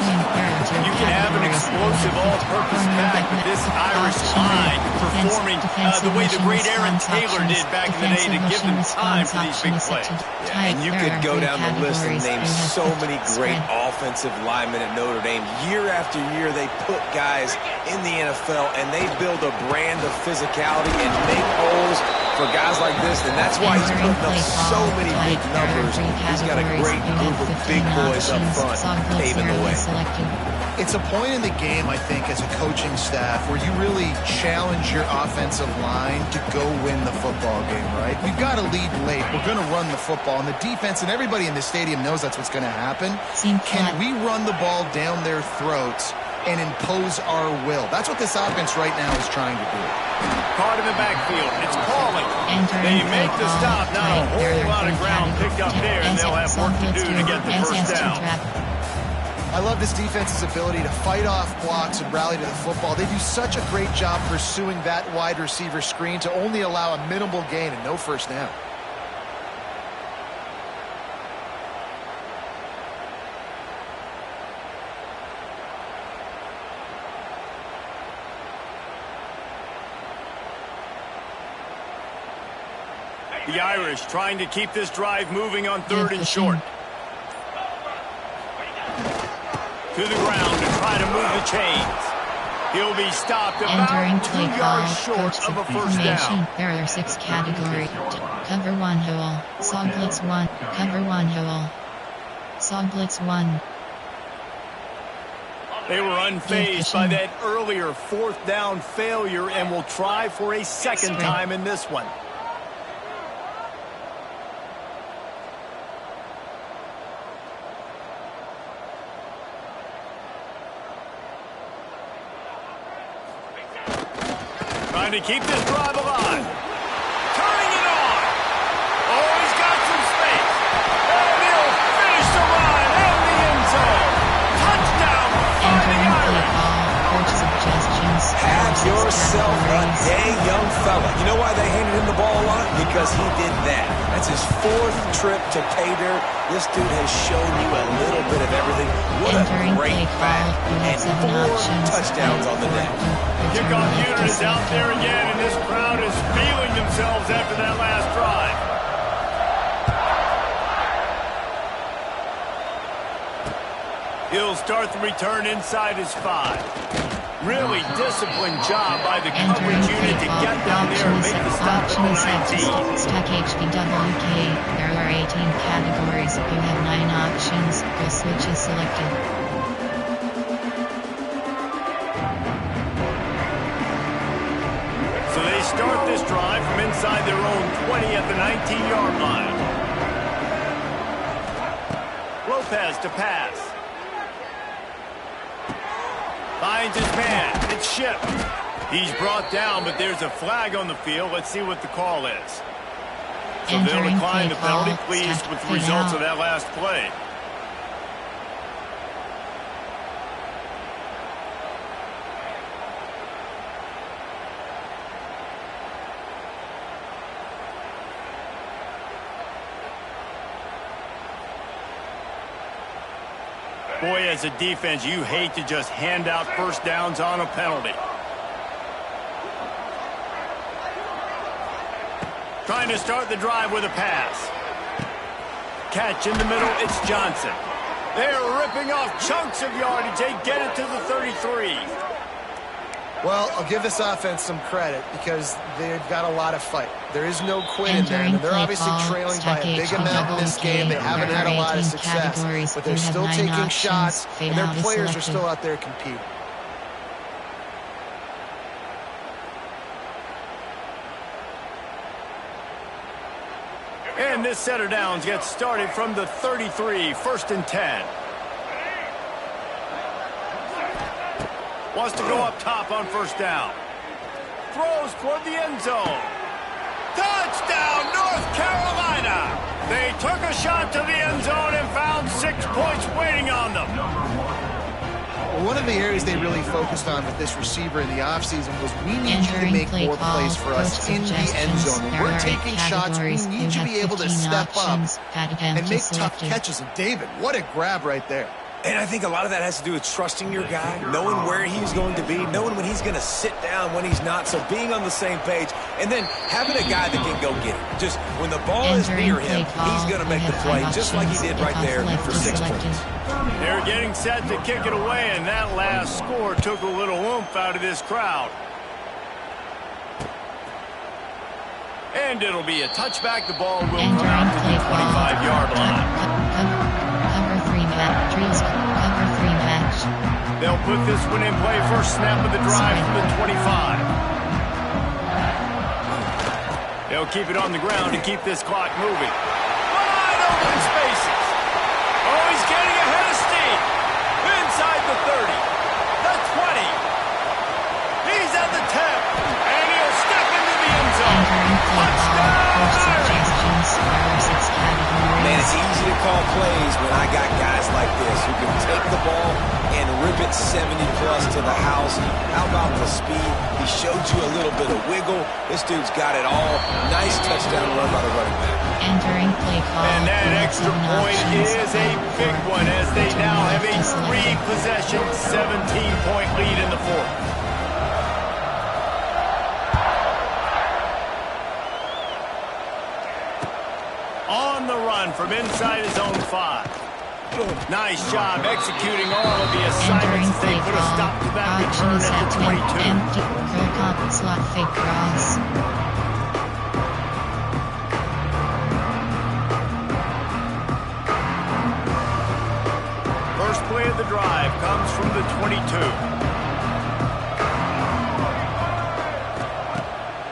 You can have an explosive all-purpose back, but this Irish line performing the way the great Aaron Taylor did back in the day to give them time for these big plays. Yeah, and you could go down the list and name so many great offensive linemen at Notre Dame. Year after year, they put guys in the NFL, and they build a brand of physicality and make holes for guys like this, and that's why he's putting up so many big numbers. He's got a great group of big boys up front paving the way. It's a point in the game, I think, as a coaching staff where you really challenge your offensive line to go win the football game, right? We've got to lead late. We're going to run the football, and the defense and everybody in the stadium knows that's what's going to happen. Can we run the ball down their throats and impose our will? That's what this offense right now is trying to do. Caught in the backfield. It's calling. They make the stop. Not a whole lot of ground picked up there, and they'll have work to do to get the first down. I love this defense's ability to fight off blocks and rally to the football. They do such a great job pursuing that wide receiver screen to only allow a minimal gain and no first down. The Irish trying to keep this drive moving on third and short. To the ground to try to move the chains. He'll be stopped about 2 yards short of a first down. There are 6 categories. Cover 1 hole. Sog blitz 1. Cover 1 hole. Sog blitz 1. They were unfazed by that earlier fourth down failure and will try for a second time in this one. Trying to keep this drive alive. Turning it on. Oh, he's got some space. And he'll finish the run and the end zone. Touchdown, Fighting Irish. Have yourself a day, young fella. You know why they handed him the ball a lot? Because he did that. That's his 4th trip to pay dirt. This dude has shown you a little bit of everything. What a great back. And 4 touchdowns on the day. Kickoff unit is out there again, and this crowd is feeling themselves after that last drive. He'll start the return inside his 5. Really disciplined job by the coverage unit to get down there and make the stop at the 19. Stack HBWK. There are 18 categories. You have 9 options. Go switch is selected. So they start this drive from inside their own 20 at the 19-yard line. Lopez to pass. Finds his man. It's Ship. He's brought down, but there's a flag on the field. Let's see what the call is. So they'll decline the penalty, pleased with the results of that last play. Boy, as a defense, you hate to just hand out first downs on a penalty. Trying to start the drive with a pass. Catch in the middle, it's Johnson. They're ripping off chunks of yardage. They get it to the 33. Well, I'll give this offense some credit because they've got a lot of fight. There is no quit in there, and they're obviously trailing by a big amount in this game. They haven't had a lot of success, but they're still taking shots, and their players are still out there competing. And And this set of downs gets started from the 33, 1st and 10. Wants to go up top on 1st down. Throws toward the end zone. Touchdown, North Carolina! They took a shot to the end zone and found 6 points waiting on them. Well, one of the areas they really focused on with this receiver in the offseason was we need you to make more plays for us in the end zone. When we're taking shots, we need you to be able to step up and make tough catches. And David, what a grab right there. And I think a lot of that has to do with trusting your guy, knowing where he's going to be, knowing when he's going to sit down, when he's not, so being on the same page, and then having a guy that can go get it. Just when the ball is near him, he's going to make the play, just like he did right there for 6 points. They're getting set to kick it away, and that last score took a little oomph out of this crowd. And it'll be a touchback. The ball will come out to the 25-yard line. Cover 3 match. They'll put this one in play. First snap of the drive from the 25. They'll keep it on the ground to keep this clock moving. Wide open spaces. Oh, he's getting ahead of steam. Inside the 30. The 20. He's at the 10. And he'll step into the end zone. Touchdown, Irish! Man, it's easy to call plays when I got guys like this who can take the ball and rip it 70-plus to the house. How about the speed? He showed you a little bit of wiggle. This dude's got it all. Nice touchdown run by the running back. Entering play call. And that extra point is a big one as they now have a 3-possession, 17-point lead in the 4th. On the run from inside his own 5. Nice job executing all of the assignments as they put a stop to that return at the 22. Empty curl slot fake cross. First play of the drive comes from the 22.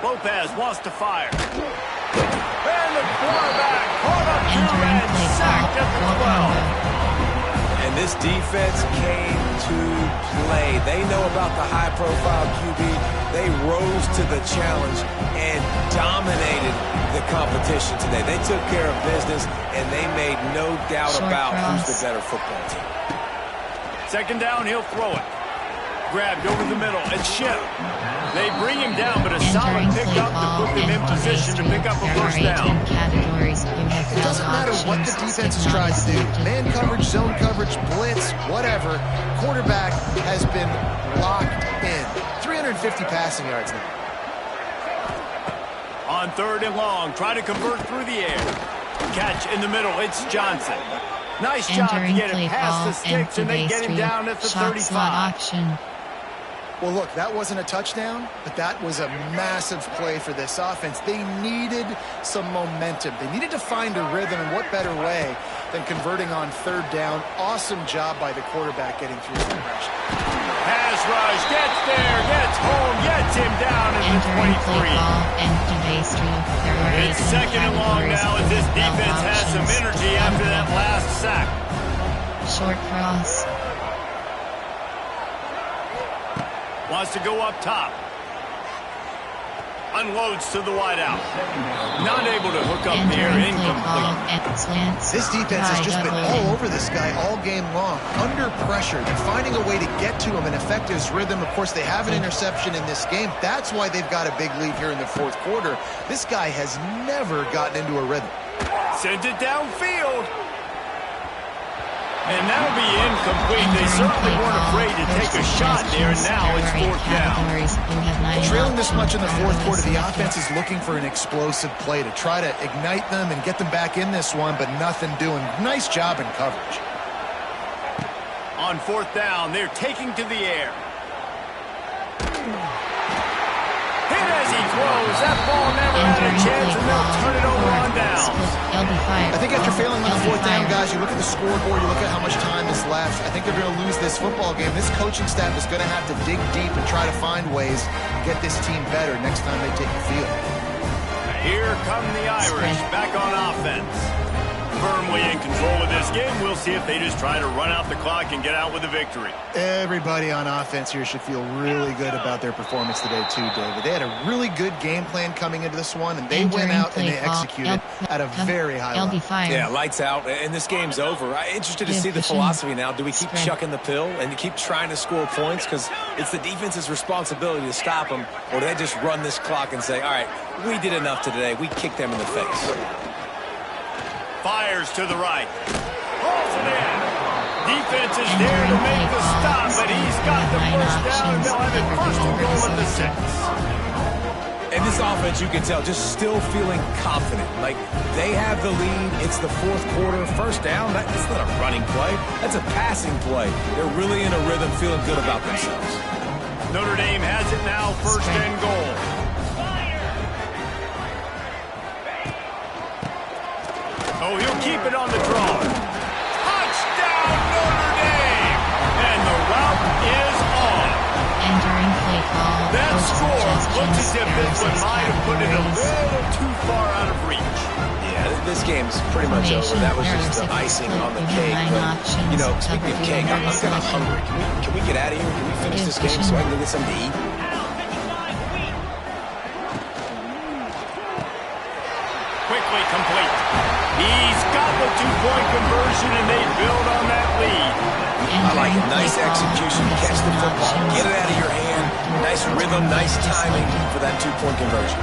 Lopez wants to fire. And the quarterback caught up to and sacked at the 12. And this defense came to play. They know about the high-profile QB. They rose to the challenge and dominated the competition today. They took care of business, and they made no doubt about who's the better football team. 2nd down, he'll throw it. Grabbed over the middle, and Schiff. They bring him down, but a solid pickup to put them in position to pick up a 1st down. It doesn't matter what the defense has tried to do. Man coverage, zone coverage, blitz, whatever. Quarterback has been locked in. 350 passing yards now. On 3rd and long, try to convert through the air. Catch in the middle, it's Johnson. Nice job to get it past the sticks, and they get him down at the 35. Well, look, that wasn't a touchdown, but that was a massive play for this offense. They needed some momentum. They needed to find a rhythm, and what better way than converting on 3rd down. Awesome job by the quarterback getting through the pressure. Pass rush, gets there, gets home, gets him down at the 23. It's 2nd and long now as this defense has some energy after that last sack. Short cross. Wants to go up top. Unloads to the wideout. Not able to hook up there. Incomplete. This defense has just been all over this guy all game long. Under pressure. They're finding a way to get to him and affect his rhythm. Of course, they have an interception in this game. That's why they've got a big lead here in the 4th quarter. This guy has never gotten into a rhythm. Sends it downfield. And that'll be incomplete. They certainly weren't afraid to take a shot there, and now it's 4th down. Trailing this much in the 4th quarter, the offense is looking for an explosive play to try to ignite them and get them back in this one, but nothing doing. Nice job in coverage. On 4th down, they're taking to the air. Hit as he throws. That ball never had a chance, and they'll turn it over on down. I think after failing on the 4th down, guys, you look at the scoreboard, you look at how much time is left. I think they're going to lose this football game. This coaching staff is going to have to dig deep and try to find ways to get this team better next time they take the field. Here come the Irish back on offense. Firmly in control of this game. We'll see if they just try to run out the clock and get out with a victory. Everybody on offense here should feel really good about their performance today too, David. They had a really good game plan coming into this one, and they went out and they executed at a very high level. Yeah, lights out, and this game's over. I'm interested to see the philosophy now. Do we keep chucking the pill and keep trying to score points because it's the defense's responsibility to stop them, or do they just run this clock and say, all right, we did enough today. We kicked them in the face. Fires to the right. Pulls it in. Defense is there to make the stop, but he's got the first down, and they'll have it first and goal at the 6. And this offense, you can tell, just still feeling confident. Like, they have the lead. It's the fourth quarter. First down, that's not a running play. That's a passing play. They're really in a rhythm, feeling good about themselves. Notre Dame has it now, first and goal. Oh, he'll keep it on the draw. Touchdown, Notre Dame! And the route is on. Entering play call. That score looks as if this one might have put it a little too far out of reach. Yeah, this game's pretty much over. That was just the icing on the cake. But, you know, speaking of cake, I'm kind of hungry. Can we get out of here? Can we finish this game so I can go get something to eat? Quickly complete. He's got the two-point conversion, and they build on that lead. I like it. Nice execution. Catch the football. Get it out of your hand. Nice rhythm, nice timing for that two-point conversion.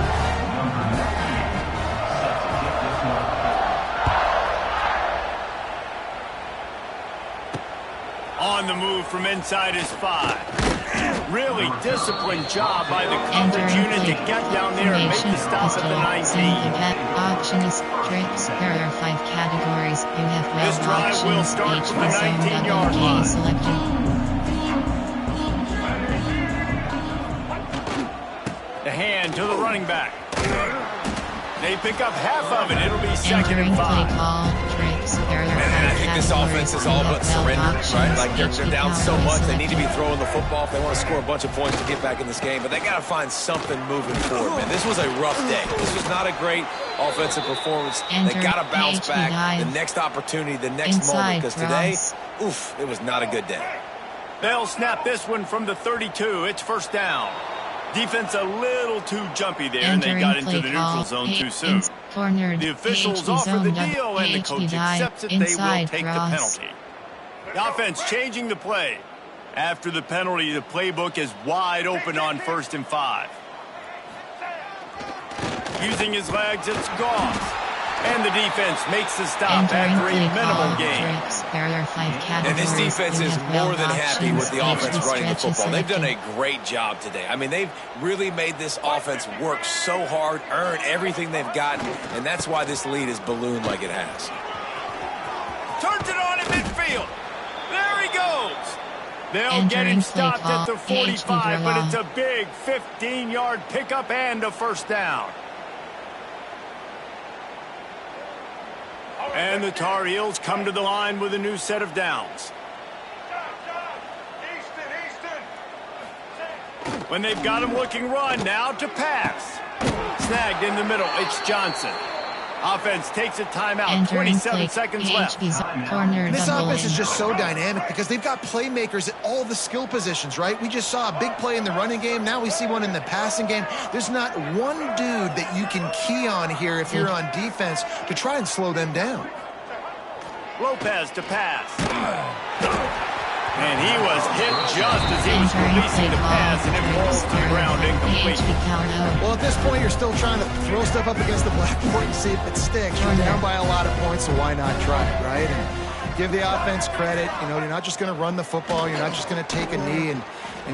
On the move from inside his 5. Really disciplined job by the coverage unit to get down there and make the stop at the 19. Options, tricks. There are 5 categories. You have This drive will start from the 19-yard line. Selected. The hand to the running back. They pick up half of it. It'll be second and 5. Play call, tricks. And I think this offense is all but surrendered, right? Like they're down so much, they need to be throwing the football if they want to score a bunch of points to get back in this game. But they got to find something moving forward, man. This was a rough day. This was not a great offensive performance. They got to bounce back. The next opportunity, the next moment, because today, oof, it was not a good day. They'll snap this one from the 32. It's first down. Defense a little too jumpy there, and they got into the neutral zone too soon. The officials offer the deal, and the coach accepts it. They will take the penalty. The offense changing the play. After the penalty, the playbook is wide open on 1st and 5. Using his legs, it's Goss. And the defense makes the stop after a minimal gain. And this defense is more than happy with the offense running the football. They've done a great job today. I mean, they've really made this offense work so hard, earn everything they've gotten, and that's why this lead is ballooned like it has. Turns it on in midfield. There he goes. They'll get him stopped at the 45, but it's a big 15-yard pickup and a first down. And the Tar Heels come to the line with a new set of downs. When they've got him looking run, now to pass. Snagged in the middle, it's Johnson. Offense takes a timeout, 27 seconds left. This offense is just so dynamic because they've got playmakers at all the skill positions, right? We just saw a big play in the running game. Now we see one in the passing game. There's not one dude that you can key on here if you're on defense to try and slow them down. Lopez to pass. And he was hit just as he was releasing the pass, and it falls to the ground incomplete. Well, at this point, you're still trying to throw stuff up against the blackboard and see if it sticks. You're down by a lot of points, so why not try it, right? And give the offense credit. You know, you're not just going to run the football. You're not just going to take a knee and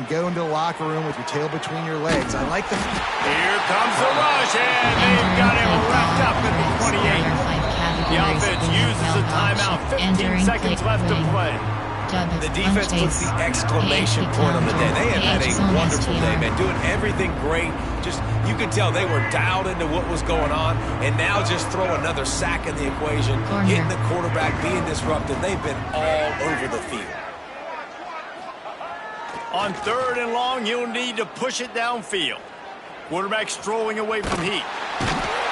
go into the locker room with your tail between your legs. I like the... Here comes the rush, and they've got him wrapped up at the 28. The offense uses a timeout. 15 seconds left to play. The defense puts the exclamation point on the day. They have had a wonderful day, man. Doing everything great. Just, you could tell they were dialed into what was going on. And now just throw another sack in the equation. Hitting the quarterback, being disruptive. They've been all over the field. On 3rd and long, he'll need to push it downfield. Quarterback strolling away from Heat.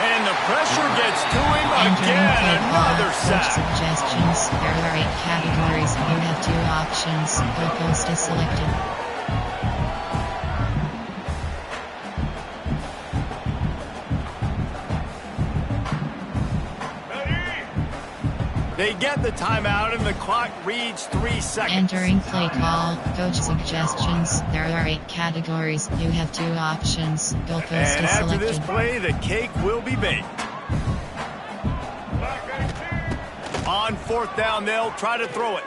And the pressure gets to him again. Another sack. Suggestions. There are 8 categories. You have 2 options. Goalpost is selected. They get the timeout and the clock reads 3 seconds. Entering play call. Coach suggestions. There are 8 categories. You have 2 options. Goalpost And is after selected. this play, the cake will be baked. On 4th down, they'll try to throw it.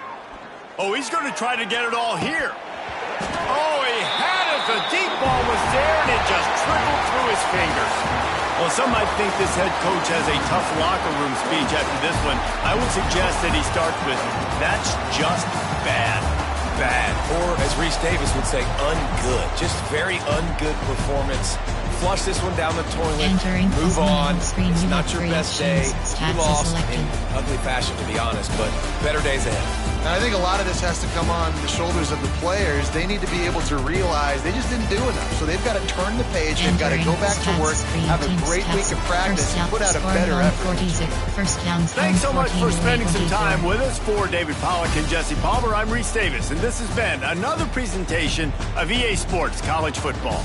Oh, he's going to try to get it all here. Oh, he had it. The deep ball was there, and it just trickled through his fingers. Well, some might think this head coach has a tough locker room speech after this one. I would suggest that he starts with, "That's just bad." Bad, or as Reese Davis would say, ungood. Just very ungood performance. Flush this one down the toilet. Entering Move on. screen, It's you not have your 3 best day. options. You Stats lost selected. in ugly fashion, to be honest, but better days ahead. Now, I think a lot of this has to come on the shoulders of the players. They need to be able to realize they just didn't do enough. So they've got to turn the page. They've got to go back to work, have a great week of practice, and put out a better effort. Thanks so much for spending some time with us. For David Pollack and Jesse Palmer, I'm Reese Davis, and this has been another presentation of EA Sports College Football.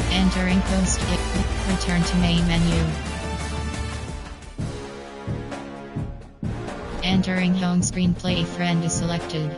Entering post it. Return to main menu. Entering home screen, play friend is selected.